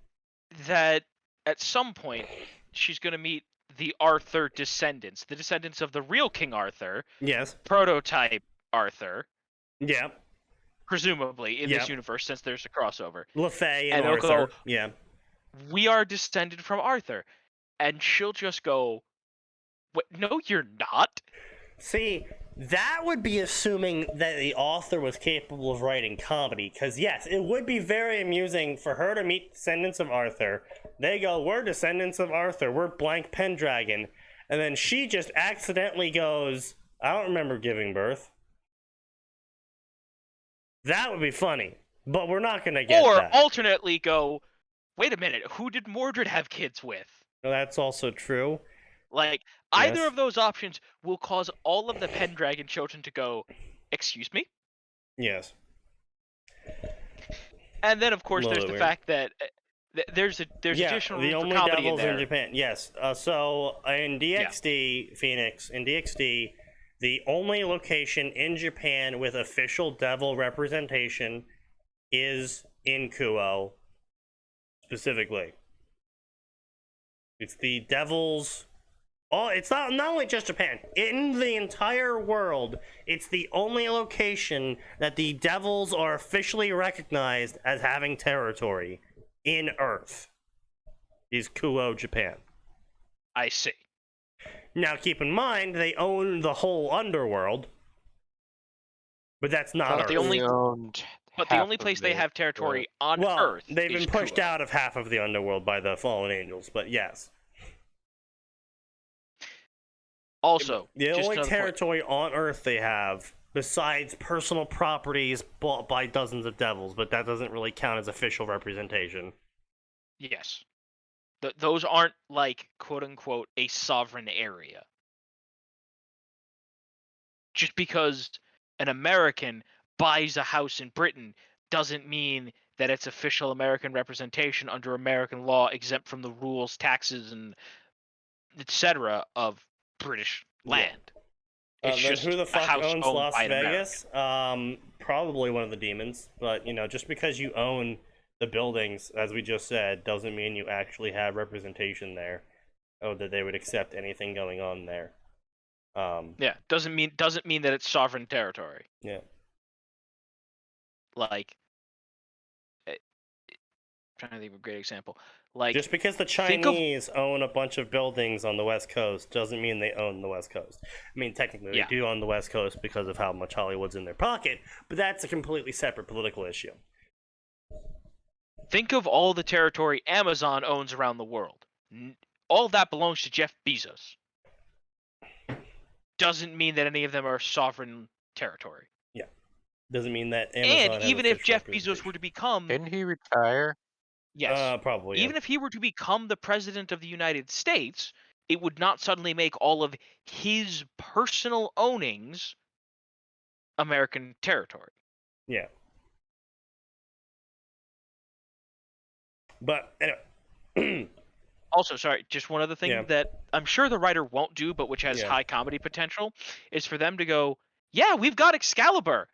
that at some point she's going to meet the Arthur descendants, the descendants of the real King Arthur? Yes. Prototype Arthur. Yeah. Presumably in this universe, since there's a crossover. LaFay and Arthur. Yeah. We are descended from Arthur. And she'll just go, wait, no, you're not. See, that would be assuming that the author was capable of writing comedy. Because, yes, it would be very amusing for her to meet descendants of Arthur. They go, we're descendants of Arthur. We're blank Pendragon. And then she just accidentally goes, I don't remember giving birth. That would be funny, but we're not going to get that. Or alternately go, wait a minute, who did Mordred have kids with? No, that's also true. Like, either of those options will cause all of the Pendragon children to go, excuse me? Yes. And then, of course, there's the fact that there's additional room the only for comedy devils in there. in Japan. Yes. So in DxD, Phoenix, in DxD, the only location in Japan with official devil representation is in Kuo specifically. It's the Devil's. Oh, it's not only just Japan. In the entire world, it's the only location that the Devils are officially recognized as having territory in Earth. Is Kuo, Japan. I see. Now, keep in mind, they own the whole underworld, but that's not But Earth. the only- owned But the half only of place they it, have territory on Well, Earth they've is been pushed Kuo. out of half of the underworld by the fallen angels, but yes. Also, The just only another point. territory on Earth they have, besides personal properties bought by dozens of devils, but that doesn't really count as official representation. Yes. Those aren't like quote unquote a sovereign area. Just because an American buys a house in Britain doesn't mean that it's official American representation under American law, exempt from the rules, taxes, and etc. of British Yeah. land. It's Then just who the a fuck house owns owned Las by an Vegas? Probably one of the demons, but just because you own the buildings, as we just said, doesn't mean you actually have representation there, or that they would accept anything going on there. Yeah, doesn't mean that it's sovereign territory. Yeah. Like, trying to think of a great example. Like, Just because the think of- Chinese own a bunch of buildings on the West Coast doesn't mean they own the West Coast. I mean, technically Yeah. they do own the West Coast because of how much Hollywood's in their pocket, but that's a completely separate political issue. think of all the territory Amazon owns around the world. All of that belongs to Jeff Bezos. Doesn't mean that any of them are sovereign territory. Doesn't mean that Amazon And has even if official Jeff Bezos representation. were to become Didn't he retire? yes, Probably. Yeah. even if he were to become the president of the United States, it would not suddenly make all of his personal ownings American territory. Yeah. But anyway. Also, sorry, just one other thing Yeah. that I'm sure the writer won't do, but which has Yeah. high comedy potential, is for them to go, "Yeah, we've got Excalibur,"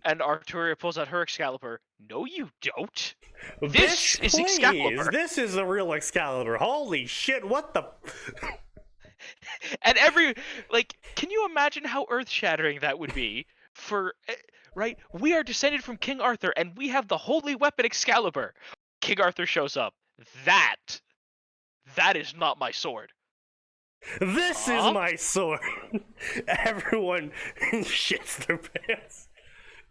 and Arturia pulls out her Excalibur. No, you don't. This Bitch, is please, Excalibur. This is the real Excalibur. Holy shit, what the... And can you imagine how earth-shattering that would be for, right? We are descended from King Arthur, and we have the holy weapon Excalibur. King Arthur shows up. That is not my sword. This is Huh? my sword. Everyone shits their pants.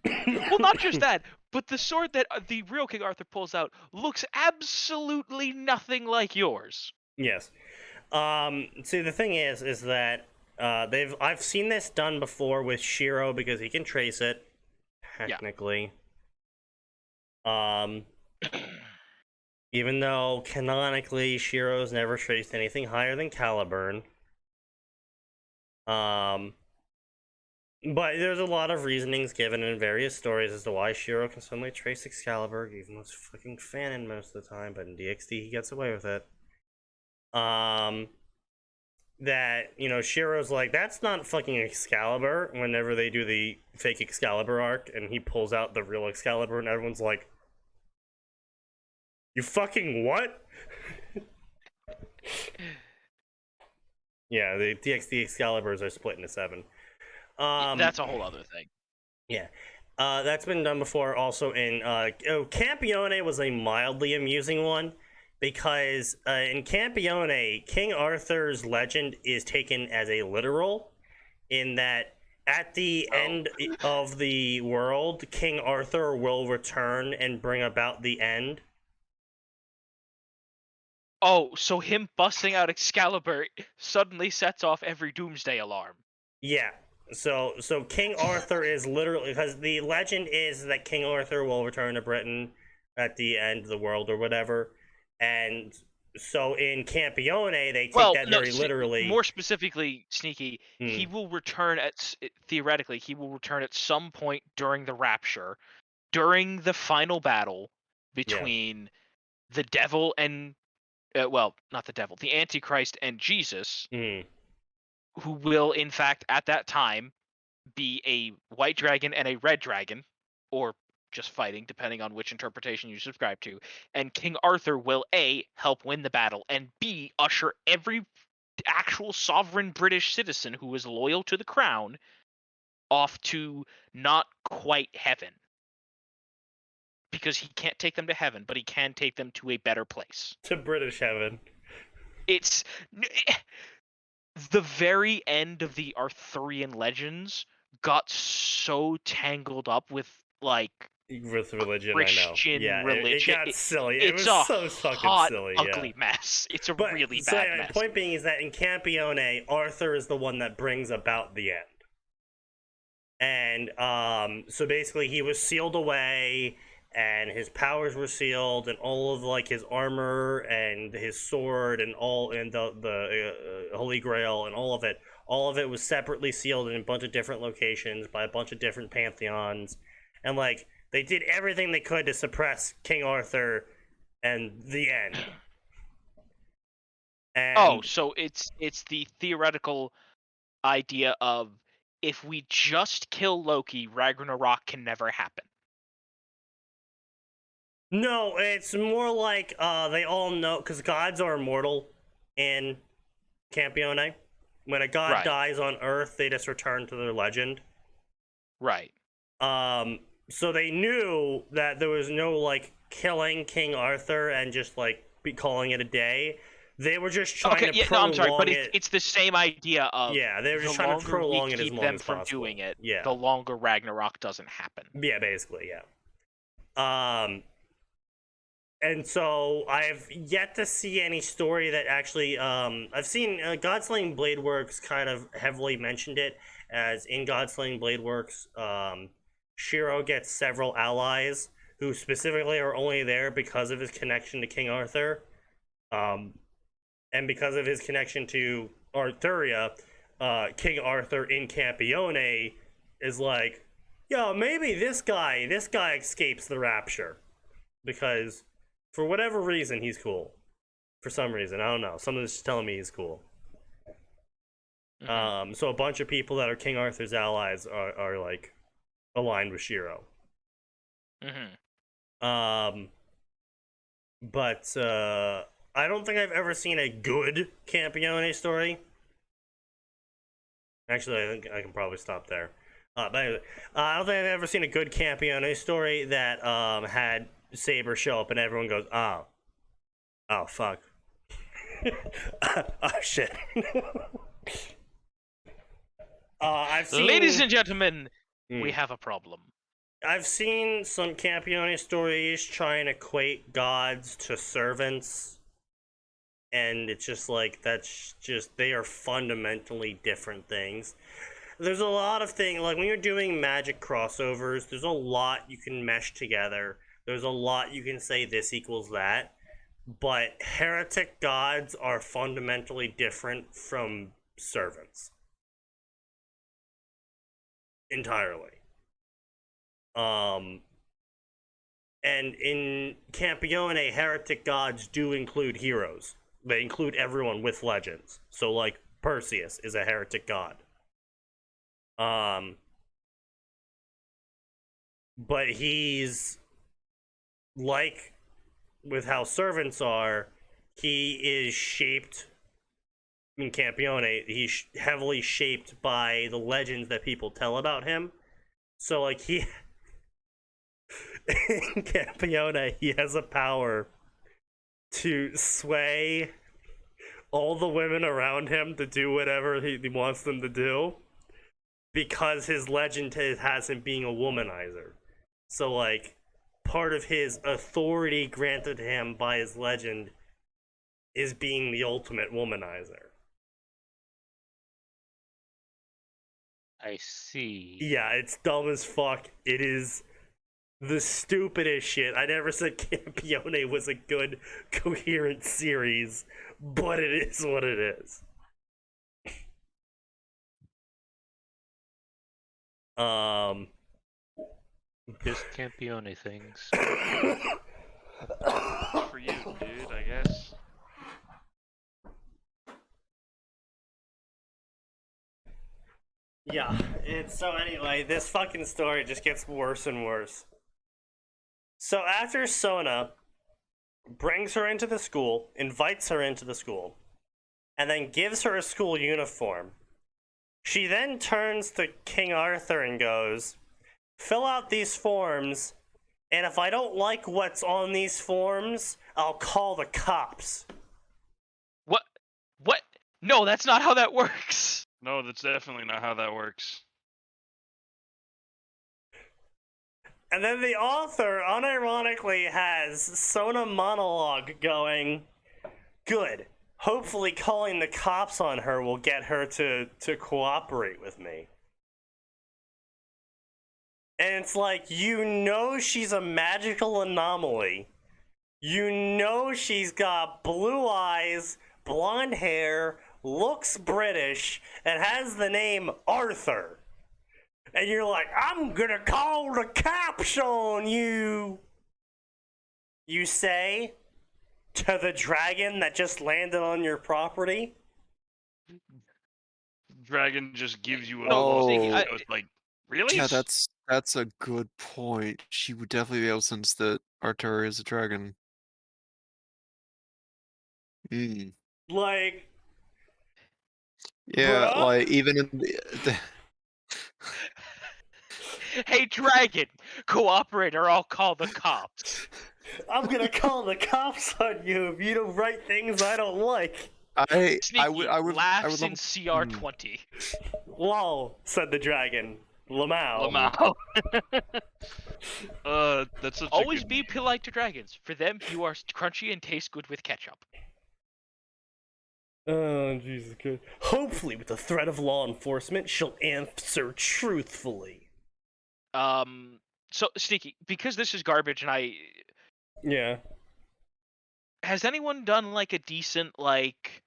Well, not just that, but the sword that the real King Arthur pulls out looks absolutely nothing like yours. Yes. See, the thing is that I've seen this done before with Shiro because he can trace it, technically. Even though canonically Shiro's never traced anything higher than Caliburn. But there's a lot of reasonings given in various stories as to why Shiro can suddenly trace Excalibur, even though it's fucking fanon most of the time, but in DxD he gets away with it. That, Shiro's like, that's not fucking Excalibur, whenever they do the fake Excalibur arc, and he pulls out the real Excalibur, and everyone's like, you fucking what? Yeah, the DxD Excaliburs are split into 7. That's a whole other thing. Yeah. That's been done before also in... Campione was a mildly amusing one, because in Campione, King Arthur's legend is taken as a literal, in that at the end of the world, King Arthur will return and bring about the end. Oh, so him busting out Excalibur suddenly sets off every doomsday alarm. Yeah. So King Arthur is literally, because the legend is that King Arthur will return to Britain at the end of the world or whatever, and so in Campione they take that very literally. More specifically, Sneaky, he will return theoretically he will return at some point during the Rapture, during the final battle between the devil and not the devil, the Antichrist and Jesus, who will in fact at that time be a white dragon and a red dragon, or just fighting, depending on which interpretation you subscribe to. And King Arthur will A, help win the battle, and B, usher every actual sovereign British citizen who is loyal to the crown off to not quite heaven. Because he can't take them to heaven, but he can take them to a better place. To British heaven. It's the very end of the Arthurian legends got so tangled up with like With religion, Christian I know. Yeah, religion. it got silly. It It's was a so fucking hot, silly. ugly Yeah. mess. It's a But really so bad anyway, mess. point being is that in Campione, Arthur is the one that brings about the end. And so basically he was sealed away, and his powers were sealed, and all of like his armor and his sword and all and the Holy Grail and all of it was separately sealed in a bunch of different locations by a bunch of different pantheons, and like they did everything they could to suppress King Arthur and the end. And So it's the theoretical idea of if we just kill Loki, Ragnarok can never happen. no, it's more like they all know, because gods are immortal in Campione. When a god Right. dies on Earth, they just return to their legend. Right. So they knew that there was no like killing King Arthur and just like be calling it a day. They were just trying Okay, to yeah, no, prolong I'm sorry, but it. it's the same idea of Yeah, they were just the trying to longer prolong we it as keep long them as from possible. doing it, Yeah. the longer Ragnarok doesn't happen. Yeah, basically, yeah. And so I've yet to see any story that actually I've seen Godslaying Blade Works kind of heavily mentioned it, as in Godslaying Blade Works, Shiro gets several allies who specifically are only there because of his connection to King Arthur, and because of his connection to Arthuria. King Arthur in Campione is like, yo, maybe this guy escapes the rapture, because for whatever reason he's cool. For some reason, I don't know. Someone's just telling me he's cool. Mhm. So a bunch of people that are King Arthur's allies are like aligned with Shiro. Mhm. But I don't think I've ever seen a good Campione story. Actually, I think I can probably stop there. But anyway, I don't think I've ever seen a good Campione story that had Saber show up and everyone goes, oh fuck. Oh shit. I've seen, Ladies and gentlemen, Hmm. we have a problem. I've seen some Campione stories try and equate gods to servants, and it's just like, that's just, they are fundamentally different things. There's a lot of things, like when you're doing magic crossovers, there's a lot you can mesh together. There's a lot you can say this equals that. But heretic gods are fundamentally different from servants. Entirely. And in Campione, heretic gods do include heroes. They include everyone with legends. So like Perseus is a heretic god. But he's like with how servants are, he is shaped in Campione, he's heavily shaped by the legends that people tell about him. So like he in Campione, he has a power to sway all the women around him to do whatever he wants them to do, because his legend has him being a womanizer. So like part of his authority granted to him by his legend is being the ultimate womanizer. I see. Yeah, it's dumb as fuck. It is the stupidest shit. I never said Campione was a good, coherent series, but it is what it is. Just Campione things. For you, dude, I guess. Yeah, it's so anyway, this fucking story just gets worse and worse. So after Sona brings her into the school, invites her into the school, and then gives her a school uniform, she then turns to King Arthur and goes, "Fill out these forms, and if I don't like what's on these forms, I'll call the cops." What? What? No, that's not how that works. No, that's definitely not how that works. And then the author unironically has Sona monologue going, "Good. Hopefully calling the cops on her will get her to cooperate with me." And it's like, you know she's a magical anomaly. You know she's got blue eyes, blonde hair, looks British, and has the name Arthur. And you're like, "I'm gonna call the cops on you," you say to the dragon that just landed on your property. Dragon just gives you a Oh. look. It's like, really? Yeah, that's a good point. She would definitely be able to sense that Arturi is a dragon. Mm. Like, Yeah, Bruh? like even in the Hey, dragon, cooperate or I'll call the cops. I'm gonna call the cops on you if you don't write things I don't like. Sneaky I would laughs in love- CR20. "Lol," said the dragon. Lamau. Lamau. That's such Always a good be polite to dragons. For them, you are crunchy and taste good with ketchup. Oh, Jesus Christ. Hopefully, with the threat of law enforcement, she'll answer truthfully. So Sneaky, because this is garbage, and Yeah. has anyone done like a decent like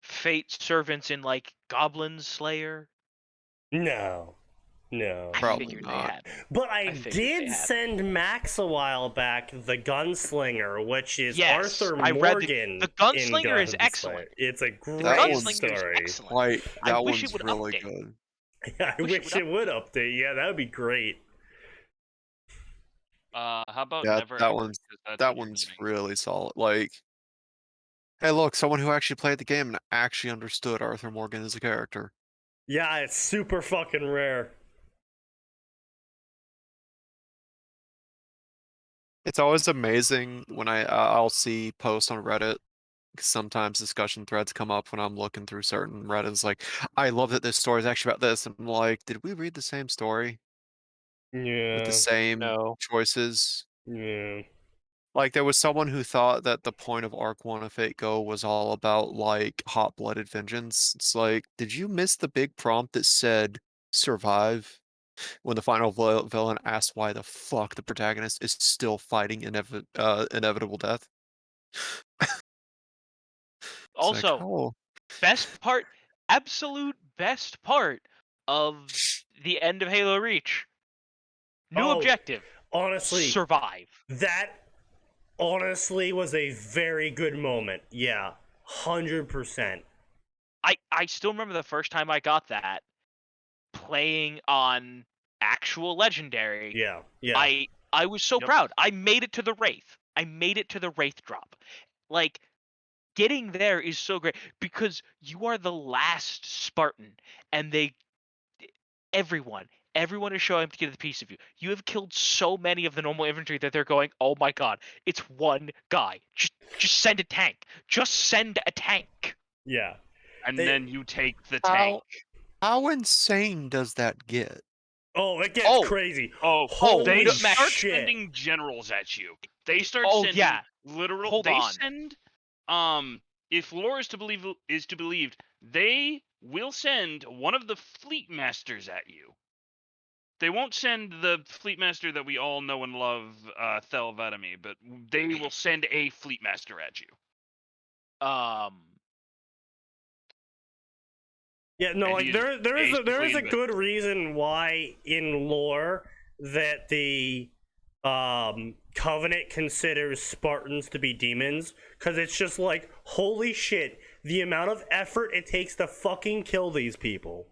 fate servants in like Goblin Slayer? No. I Probably figured not. they had. But I figured they did had. send Max a while back the Gunslinger, which is Yes, Arthur I read Morgan. the Gunslinger in is Gunslinger. excellent. It's a The great That Gunslinger is story. excellent. like I that wish it one's would really update. good. I wish it would update. Yeah, that would be great. How about Yeah, never that ever, one's 'cause that's that what you're one's getting. really solid. Like, hey, look, someone who actually played the game and actually understood Arthur Morgan as a character. Yeah, it's super fucking rare. It's always amazing when I'll see posts on Reddit. 'Cause sometimes discussion threads come up when I'm looking through certain Reddits. Like, I love that this story is actually about this. And I'm like, did we read the same story with Yeah. the same No. choices? Yeah. Like, there was someone who thought that the point of Arc 1 of Fate Go was all about, like, hot-blooded vengeance. It's like, did you miss the big prompt that said, survive? When the final villain asked why the fuck the protagonist is still fighting inevitable death. It's like, Also, oh, best part, absolute best part of the end of Halo Reach. New Oh, objective: Honestly, survive. that honestly was a very good moment. Yeah. 100%. I still remember the first time I got that playing on actual legendary. Yeah. Yeah. I was so Yep. proud. I made it to the Wraith. I made it to the Wraith drop. Like, getting there is so great because you are the last Spartan, and everyone is showing up to get a piece of you. You have killed so many of the normal infantry that they're going, "Oh my god, it's one guy. Just send a tank. Just send a tank." Yeah. And They- then you take the How- tank. how insane does that get? Oh, it gets Oh. crazy. Oh, Holy they no, start shit. sending generals at you. They start Oh, sending yeah. literal. Hold they on. send. If lore is to be believed, they will send one of the fleet masters at you. They won't send the fleet master that we all know and love, Thel Vadami, but they will send a fleet master at you. Yeah, no, And like he's there is a basically good reason why in lore that the Covenant considers Spartans to be demons, because it's just like, holy shit, the amount of effort it takes to fucking kill these people.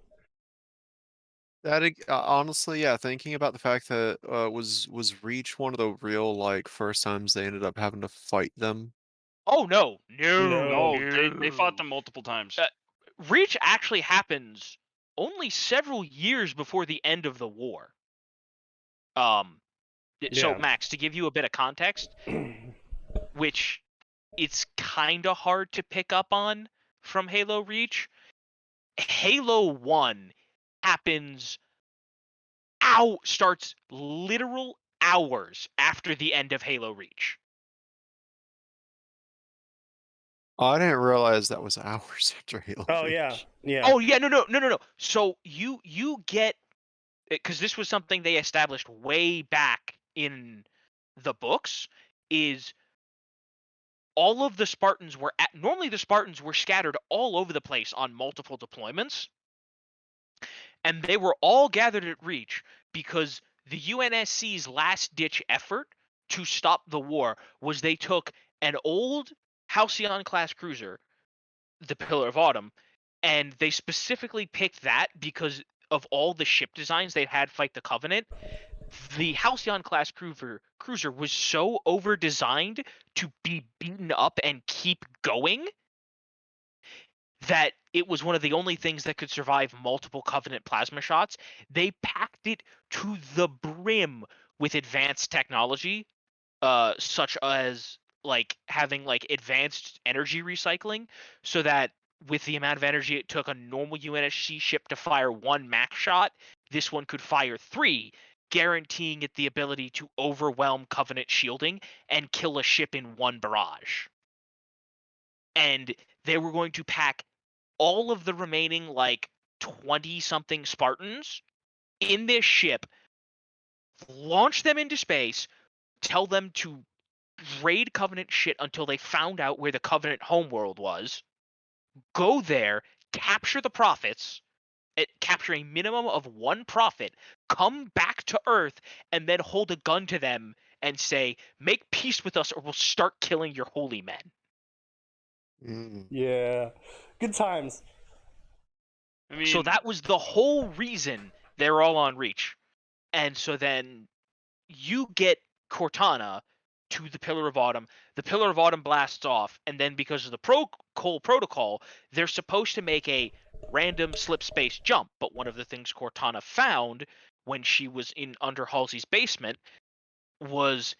Honestly, yeah. Thinking about the fact that was Reach one of the real like first times they ended up having to fight them. Oh no, No, they fought no. them multiple times. Reach actually happens only several years before the end of the war. So Yeah. Max, to give you a bit of context, which it's kind of hard to pick up on from Halo Reach, Halo 1 happens starts literal hours after the end of Halo Reach. Oh, I didn't realize that was hours after Halo Oh Reach. yeah, yeah. Oh yeah, no. So you get, because this was something they established way back in the books, is all of the Spartans were normally the Spartans were scattered all over the place on multiple deployments, and they were all gathered at Reach because the UNSC's last ditch effort to stop the war was they took an old Halcyon class cruiser, the Pillar of Autumn, and they specifically picked that because of all the ship designs they had fight the Covenant. The Halcyon class cruiser was so over designed to be beaten up and keep going that it was one of the only things that could survive multiple Covenant plasma shots. They packed it to the brim with advanced technology, such as like having like advanced energy recycling, so that with the amount of energy it took a normal UNSC ship to fire one max shot, this one could fire 3, guaranteeing it the ability to overwhelm Covenant shielding and kill a ship in one barrage. And they were going to pack all of the remaining like 20 something Spartans in this ship, launch them into space, tell them to raid Covenant shit until they found out where the Covenant homeworld was, go there, capture the prophets, capture a minimum of 1 prophet, come back to Earth, and then hold a gun to them and say, make peace with us or we'll start killing your holy men. Yeah. Good times. I mean, So that was the whole reason they're all on Reach. And so then you get Cortana to the Pillar of Autumn. The Pillar of Autumn blasts off, and then because of the Cole protocol, they're supposed to make a random slip space jump. But one of the things Cortana found when she was in under Halsey's basement was,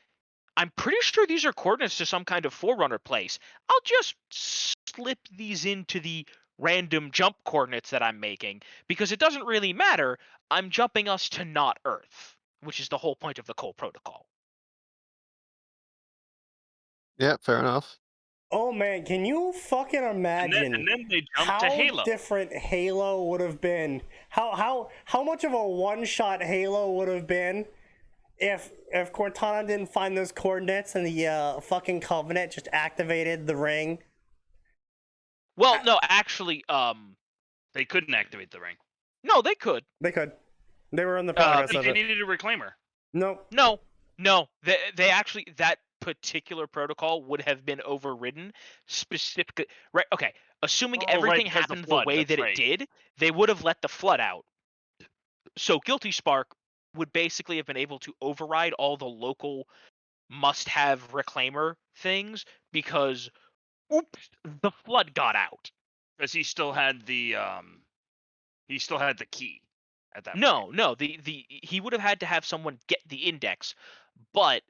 I'm pretty sure these are coordinates to some kind of Forerunner place. I'll just slip these into the random jump coordinates that I'm making, because it doesn't really matter. I'm jumping us to not Earth, which is the whole point of the Cole protocol. Yeah, fair enough. Oh man, can you fucking imagine and then they jumped how to Halo. different Halo would have been? How much of a one-shot Halo would have been if Cortana didn't find those coordinates and the fucking Covenant just activated the ring? Well, no, actually, They couldn't activate the ring. no, they could. They could. They were in the progress of They it. needed a reclaimer. Nope. No, they actually, that particular protocol would have been overridden specifically. Right? Okay, assuming Oh, right, everything because the happened the flood, way that's that right. it did, they would have let the flood out. So Guilty Spark would basically have been able to override all the local must-have reclaimer things because, oops, the flood got out. Because he still had the key at that point. No, the he would have had to have someone get the index, but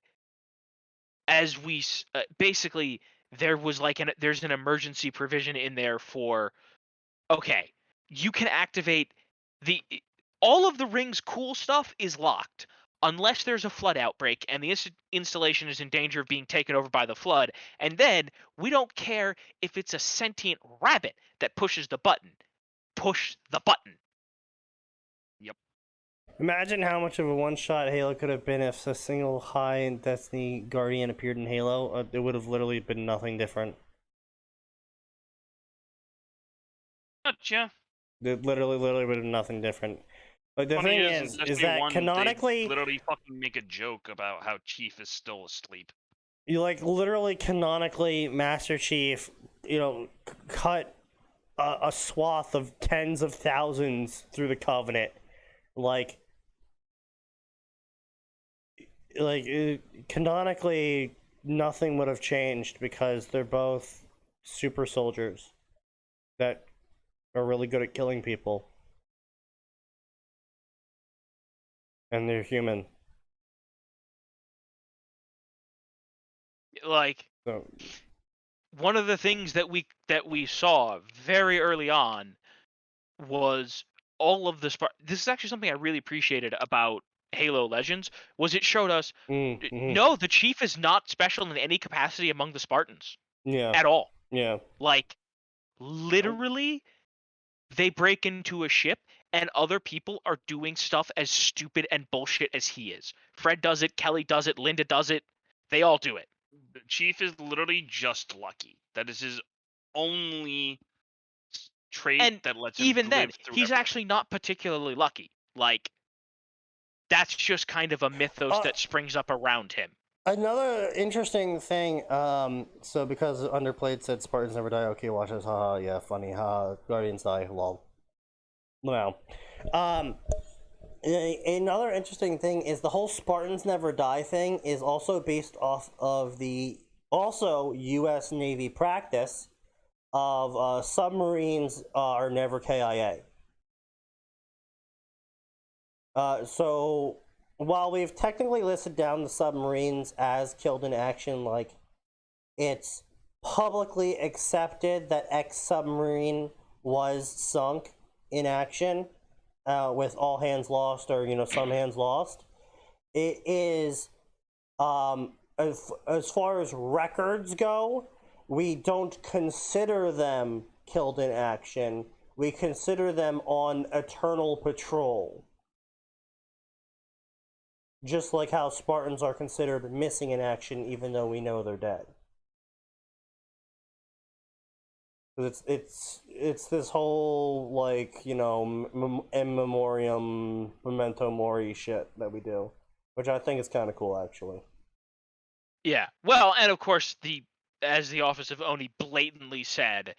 as we basically, there was like there's an emergency provision in there for, okay, you can activate all of the ring's cool stuff is locked unless there's a flood outbreak and the installation is in danger of being taken over by the flood, and then we don't care if it's a sentient rabbit that pushes the button. Push the button. Imagine how much of a one-shot Halo could have been if a single high in Destiny Guardian appeared in Halo. It would have literally been nothing different. Gotcha. It literally would have been nothing different. But the Funny thing is, in is Destiny that 1, canonically, they literally fucking make a joke about how Chief is still asleep. you like literally canonically, Master Chief, cut a swath of tens of thousands through the Covenant. like canonically nothing would have changed because they're both super soldiers that are really good at killing people, and they're human. Like, So one of the things that we saw very early on was all of the this is actually something I really appreciated about Halo Legends, was it showed us no, the Chief is not special in any capacity among the Spartans yeah, at all. yeah, Like, literally, they break into a ship and other people are doing stuff as stupid and bullshit as he is. Fred does it, Kelly does it, Linda does it. They all do it. The Chief is literally just lucky. That is his only trait And that lets him even then, live through he's everything. actually not particularly lucky. Like, that's just kind of a mythos that springs up around him. Another interesting thing, so because Underplayed said Spartans never die, okay, watch this, haha, yeah, funny, haha, Guardians die, lol. Wow. Another interesting thing is the whole Spartans never die thing is also based off of the also U.S. Navy practice of submarines are never KIA. So while we've technically listed down the submarines as killed in action, like, it's publicly accepted that X submarine was sunk in action with all hands lost or, some hands lost. It is, as far as records go, we don't consider them killed in action. We consider them on eternal patrol. Just like how Spartans are considered missing in action even though we know they're dead. It's this whole, like, in memoriam, memento mori shit that we do, which I think is kind of cool, actually. Yeah. Well, and of course, as the Office of Oni blatantly said,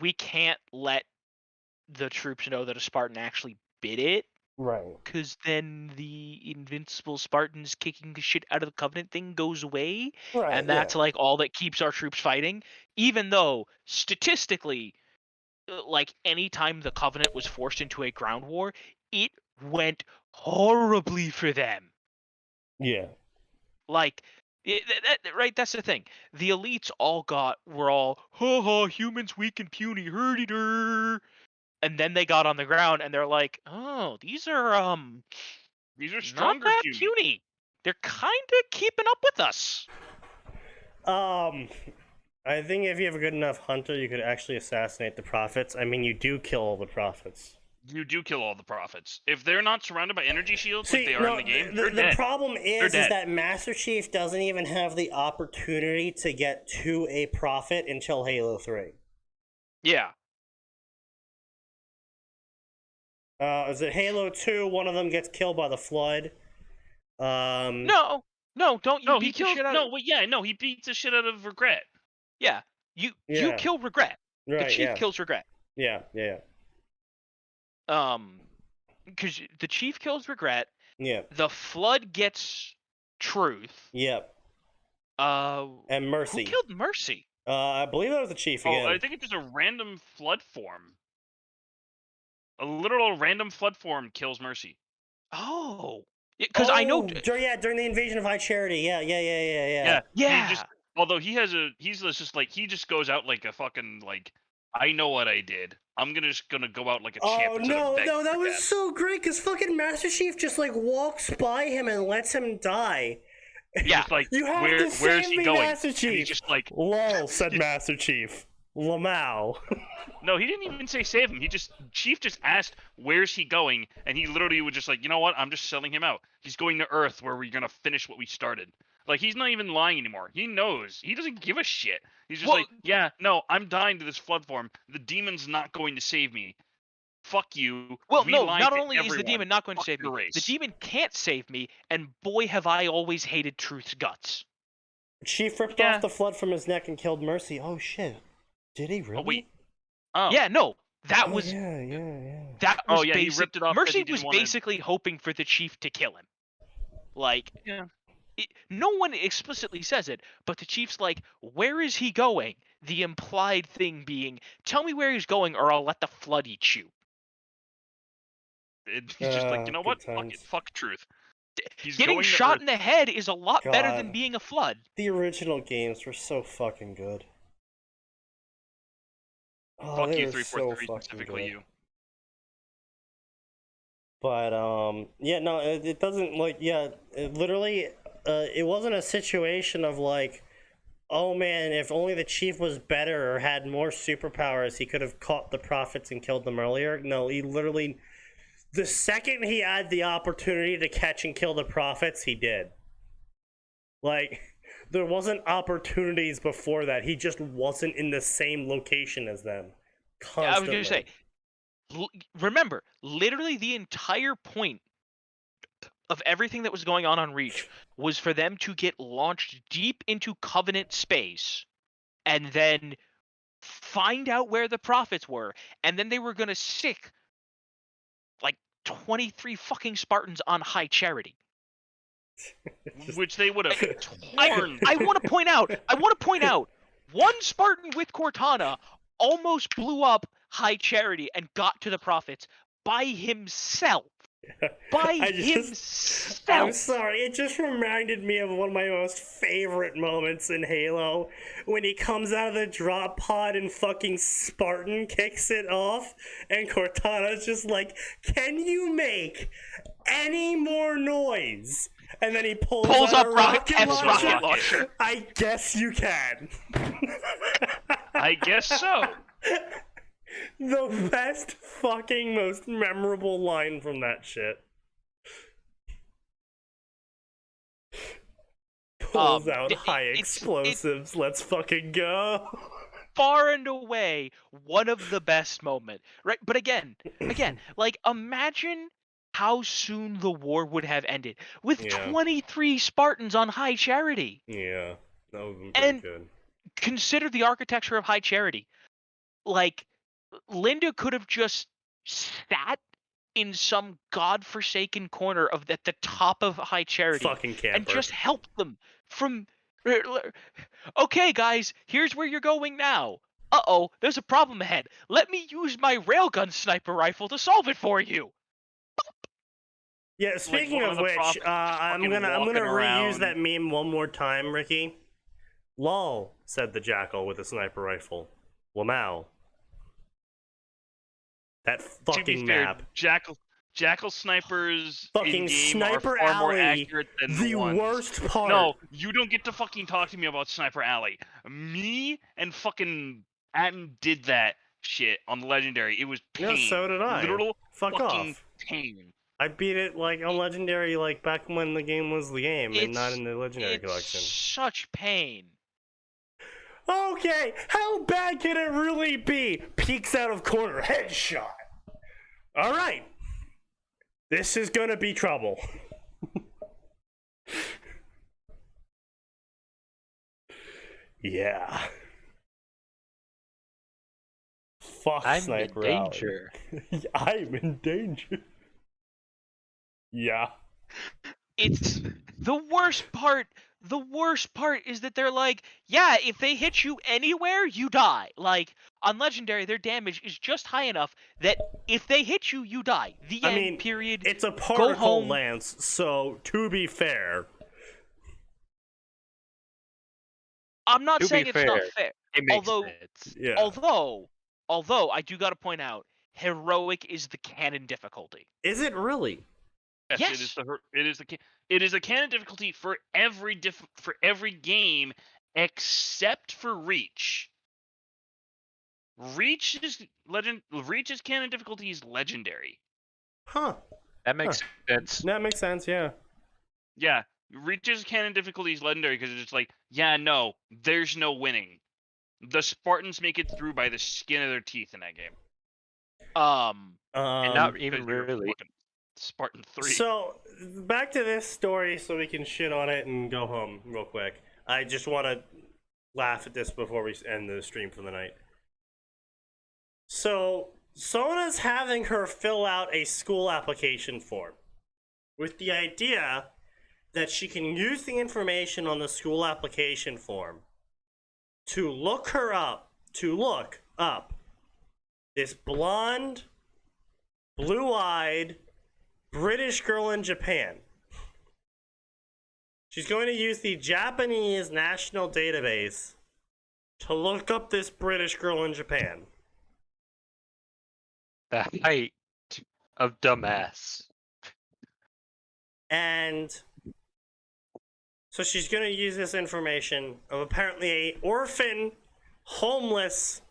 we can't let the troops know that a Spartan actually bid it. Right. Because then the invincible Spartans kicking the shit out of the Covenant thing goes away. Right. And that's like all that keeps our troops fighting. Even though statistically, any time the Covenant was forced into a ground war, it went horribly for them. Yeah. Like, right, that's the thing. The elites were all, ha, humans weak and puny, hurdy-dur. And then they got on the ground and they're like, oh, these are These are not stronger that puny. puny. They're kind of keeping up with us. I think if you have a good enough hunter, you could actually assassinate the prophets. I mean, you do kill all the prophets. You do kill all the prophets. If they're not surrounded by energy shields like they are in the game, they're the dead. problem is dead. that Master Chief doesn't even have the opportunity to get to a prophet until Halo 3. Yeah. Is it Halo 2? One of them gets killed by the flood. No, don't you beat the shit out of... he beats the shit out of Regret. Yeah, you Yeah. kill Regret. Right, The Chief kills Regret. Yeah. Because the Chief kills Regret. Yeah. The Flood gets Truth. Yep. And Mercy. Who killed Mercy? I believe that was the Chief again. Oh, I think it's just a random flood form. A literal random flood form kills Mercy. Oh. Because I know... during the invasion of High Charity. Yeah. Yeah. Yeah. Although he just goes out like a fucking, like, I know what I did. I'm just gonna go out like a champ. Oh, no, that was so great, because fucking Master Chief just, like, walks by him and lets him die. Yeah. Just like, You have where's to save he me, going? Master And Chief. he's just like, Lol, said Master Chief. Lamau. no, he didn't even say save him. Chief just asked, where's he going? And he literally was just like, you know what? I'm just selling him out. He's going to Earth where we're gonna finish what we started. Like, he's not even lying anymore. He knows. He doesn't give a shit. He's just like, yeah, no, I'm dying to this flood form. The demon's not going to save me. Fuck you. Well, We no, lied not to only is the everyone. demon not going to Fuck save me, your race. the demon can't save me, and boy have I always hated Truth's guts. Chief ripped Yeah. off the flood from his neck and killed Mercy. Oh, shit. Did he really? wait. Oh. Yeah, no. That Oh, was yeah. that Oh, was yeah, he basic. ripped it off 'cause he Mercy didn't was wanna- basically hoping for the chief to kill him. Like, Yeah. no one explicitly says it, but the chief's like, "Where is he going?" The implied thing being, "Tell me where he's going, or I'll let the flood eat you." And he's just like, you know Good what? Fuck times. it. Fuck truth. He's Getting going to shot Earth. in the head is a lot better than God. being a flood. The original games were so fucking good. Oh, Fuck they you, were 343, so fucking specifically good. you. But yeah, no, it doesn't like literally, it wasn't a situation of like, oh man, if only the chief was better or had more superpowers, he could have caught the prophets and killed them earlier. No, he literally, the second he had the opportunity to catch and kill the prophets, he did. Like, there wasn't opportunities before that. He just wasn't in the same location as them. Constantly. I was gonna say, remember, literally the entire point of everything that was going on Reach was for them to get launched deep into Covenant space, and then find out where the prophets were, and then they were gonna sick like 23 fucking Spartans on High Charity. Which they would have I torn. want to point out, one Spartan with Cortana almost blew up High Charity and got to the prophets by himself. I'm Himself. sorry, it just reminded me of one of my most favorite moments in Halo, when he comes out of the drop pod and fucking Spartan kicks it off, and Cortana's just like, "Can you make any more noise?" And then he pulls out up a rocket launcher. launcher. I guess you can. I guess so. The best fucking most memorable line from that shit. Pulls out high it's explosives. Let's fucking go. far and away one of the best moments, right? But again, like, imagine how soon the war would have ended with Yeah. 23 Spartans on High Charity. Yeah, that would have been And- pretty good. Consider the architecture of High Charity. Like, Linda could have just sat in some godforsaken corner of at the top of High Charity Fucking camper. and just helped them from. Okay, guys, here's where you're going now. Uh-oh, there's a problem ahead. Let me use my railgun sniper rifle to solve it for you. Yeah, speaking one of of the which, prophets just I'm fucking gonna walking reuse around. that meme one more time, Ricky. Lol, said the jackal with a sniper rifle. Lamau. That To be fucking fair, map. Jackal snipers Fucking in game Sniper are far more Alley, accurate than the ones. worst part. No, you don't get to fucking talk to me about Sniper Alley. Me and fucking Atin did that shit on the Legendary. It was pain. Yeah, so did I. Literal Fuck fucking off. pain. I beat it like on Legendary, like back when the game was the game, and not It's- in the Legendary It's collection. such pain. Okay, how bad can it really be? Peeks out of corner, headshot. All right, this is gonna be trouble. Yeah. Fuck I'm in Sniper Alley. danger. I'm in danger. Yeah. It's the worst part. The worst part is that they're like, yeah, if they hit you anywhere, you die. Like, on Legendary, their damage is just high enough that if they hit you, you die. The I end, mean, period. It's a particle home. lance, so to be fair, I'm not To be saying it's not fair, fair. It makes Although- sense. yeah. Although, I do got to point out, heroic is the canon difficulty. Is it really? Yes, Yes. it is a canon difficulty for every game except for Reach. Reach's canon difficulty is Legendary. Huh. That makes sense. That makes sense, yeah. Yeah, Reach's canon difficulty is Legendary because it's like, yeah, no, there's no winning. The Spartans make it through by the skin of their teeth in that game. And not Because even you're really. fucking Spartan 3. So, back to this story so we can shit on it and go home real quick. I just want to laugh at this before we end the stream for the night. So, Sona's having her fill out a school application form with the idea that she can use the information on the school application form to look up this blonde, blue-eyed British girl in Japan. She's going to use the Japanese national database to look up this British girl in Japan. The height of dumbass. And so she's going to use this information of apparently a orphan, homeless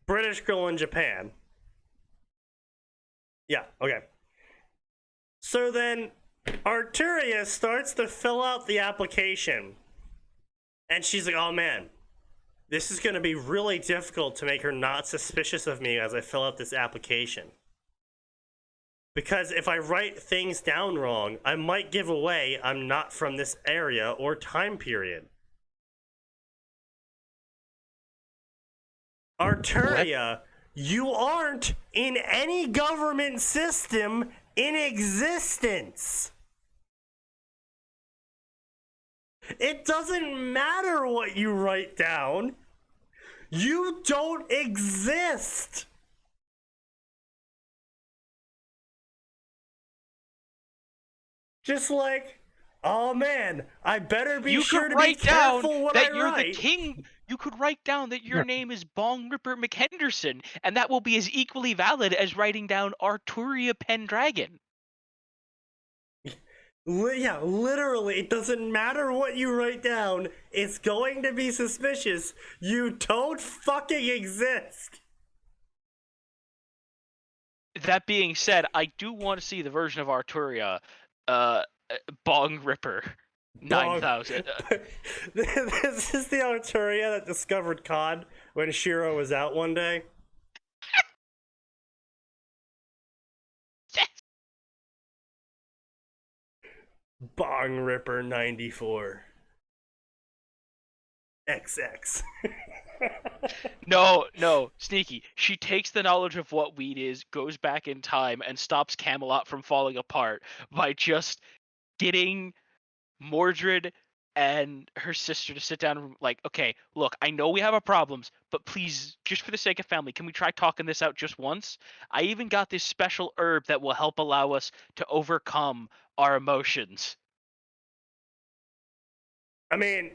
British girl in Japan. Yeah, okay. So then Arturia starts to fill out the application. And she's like, oh man, this is going to be really difficult to make her not suspicious of me as I fill out this application. Because if I write things down wrong, I might give away I'm not from this area or time period. Arturia, you aren't in any government system in existence. It doesn't matter what you write down. You don't exist. Just like, oh man, I better be You sure could to be write down careful what that I you're write. the king. You could write down that your name is Bong Ripper McHenderson, and that will be as equally valid as writing down Arturia Pendragon. Yeah, literally, it doesn't matter what you write down. It's going to be suspicious. You don't fucking exist. That being said, I do want to see the version of Arturia, Bong Ripper 9000. This is the Arturia that discovered COD when Shiro was out one day. Bong Ripper 94. XX. No, Sneaky. She takes the knowledge of what weed is, goes back in time, and stops Camelot from falling apart by just getting Mordred and her sister to sit down and like, okay, look, I know we have our problems, but please, just for the sake of family, can we try talking this out just once? I even got this special herb that will help allow us to overcome our emotions. I mean,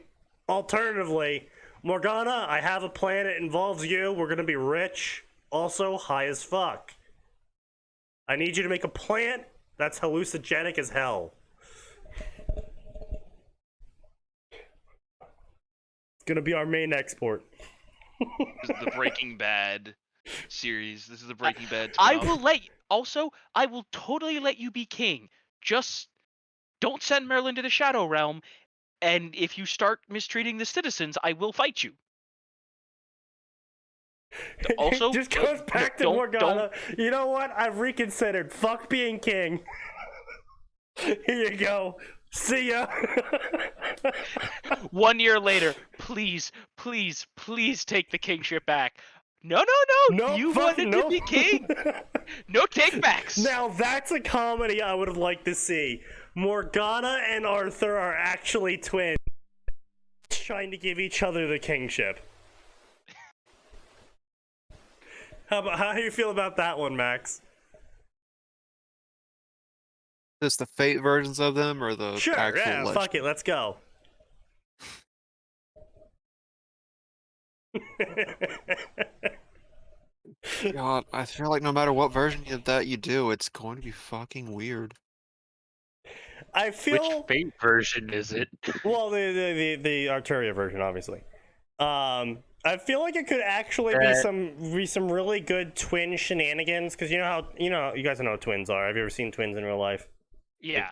alternatively, Morgana, I have a plan. It involves you. We're gonna be rich. Also, high as fuck. I need you to make a plant that's hallucinogenic as hell. It's gonna be our main export. This is the Breaking Bad series. This is the Breaking Bad. I spin-off. I will totally let you be king. Just don't send Merlin to the Shadow Realm, and if you start mistreating the citizens, I will fight you. Also, just goes back to don't- Morgana. You know what? I've reconsidered. Fuck being king. Here you go. See ya. 1 year later, please take the kingship back. No, No, you fuck, wanted no. to be king. No takebacks. Now that's a comedy I would have liked to see. Morgana and Arthur are actually twins, trying to give each other the kingship. How do you feel about that one, Max? Just the Fate versions of them, or the Sure, actual yeah, legend? fuck it, let's go. God, I feel like no matter what version of that you do, it's going to be fucking weird. I Which feel Fate version is it? well, the Arturia version, obviously. I feel like it could actually be some really good twin shenanigans, because you guys know how twins are. Have you ever seen twins in real life? Yeah.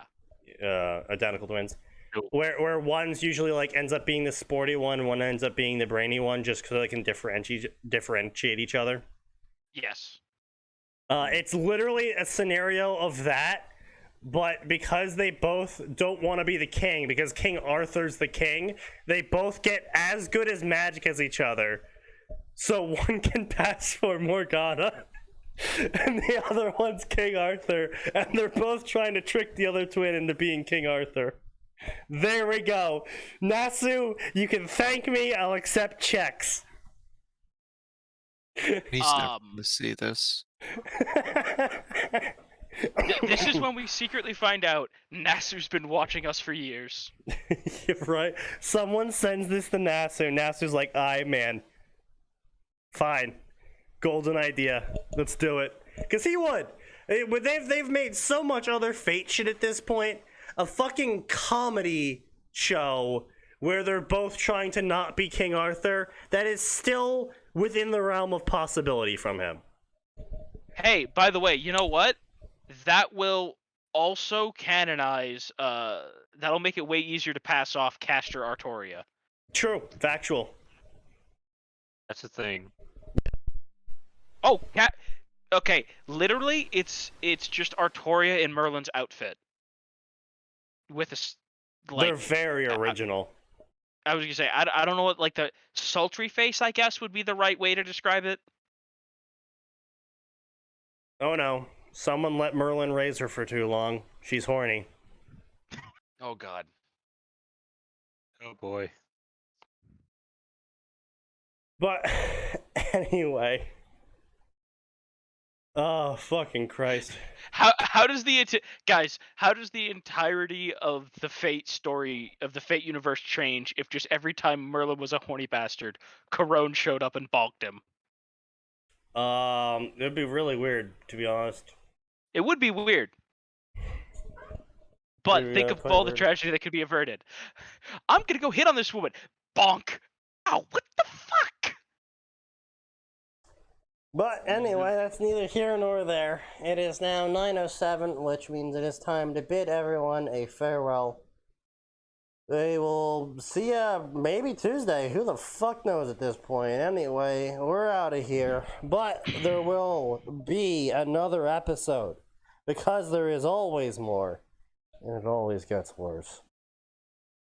Identical twins. Nope. Where one's usually like ends up being the sporty one ends up being the brainy one, just because they can differentiate each other. Yes. It's literally a scenario of that, but because they both don't want to be the king, because King Arthur's the king, they both get as good as magic as each other. So one can pass for Morgana. and the other one's King Arthur, and they're both trying to trick the other twin into being King Arthur. There we go. Nasu, you can thank me. I'll accept checks. He's not going to see this. This is when we secretly find out Nasu's been watching us for years. Right? Someone sends this to Nasu. Nasu's like, aye, man. Fine. Golden idea. Let's do it. Because he would. They've made so much other Fate shit at this point. A fucking comedy show where they're both trying to not be King Arthur that is still within the realm of possibility from him. Hey, by the way, you know what? That will also canonize, that'll make it way easier to pass off Castor Artoria. True. Factual. That's the thing. Oh, okay, literally, it's just Artoria in Merlin's outfit. With a, like... They're very original. I was gonna say, I don't know what, like, the sultry face, I guess, would be the right way to describe it. Oh no. Someone let Merlin raise her for too long. She's horny. Oh, God. Oh boy. But, anyway. Oh, fucking Christ. How does guys, how does the entirety of the Fate story, of the Fate universe change if just every time Merlin was a horny bastard, Corone showed up and balked him? It'd be really weird, to be honest. It would be weird. But Maybe, think of quite all the weird. tragedy that could be averted. I'm gonna go hit on this woman. Bonk. Ow, what the fuck? But anyway, that's neither here nor there. It is now 9:07, which means it is time to bid everyone a farewell. We will see ya maybe Tuesday. Who the fuck knows at this point? Anyway, we're out of here. But there will be another episode. Because there is always more. And it always gets worse.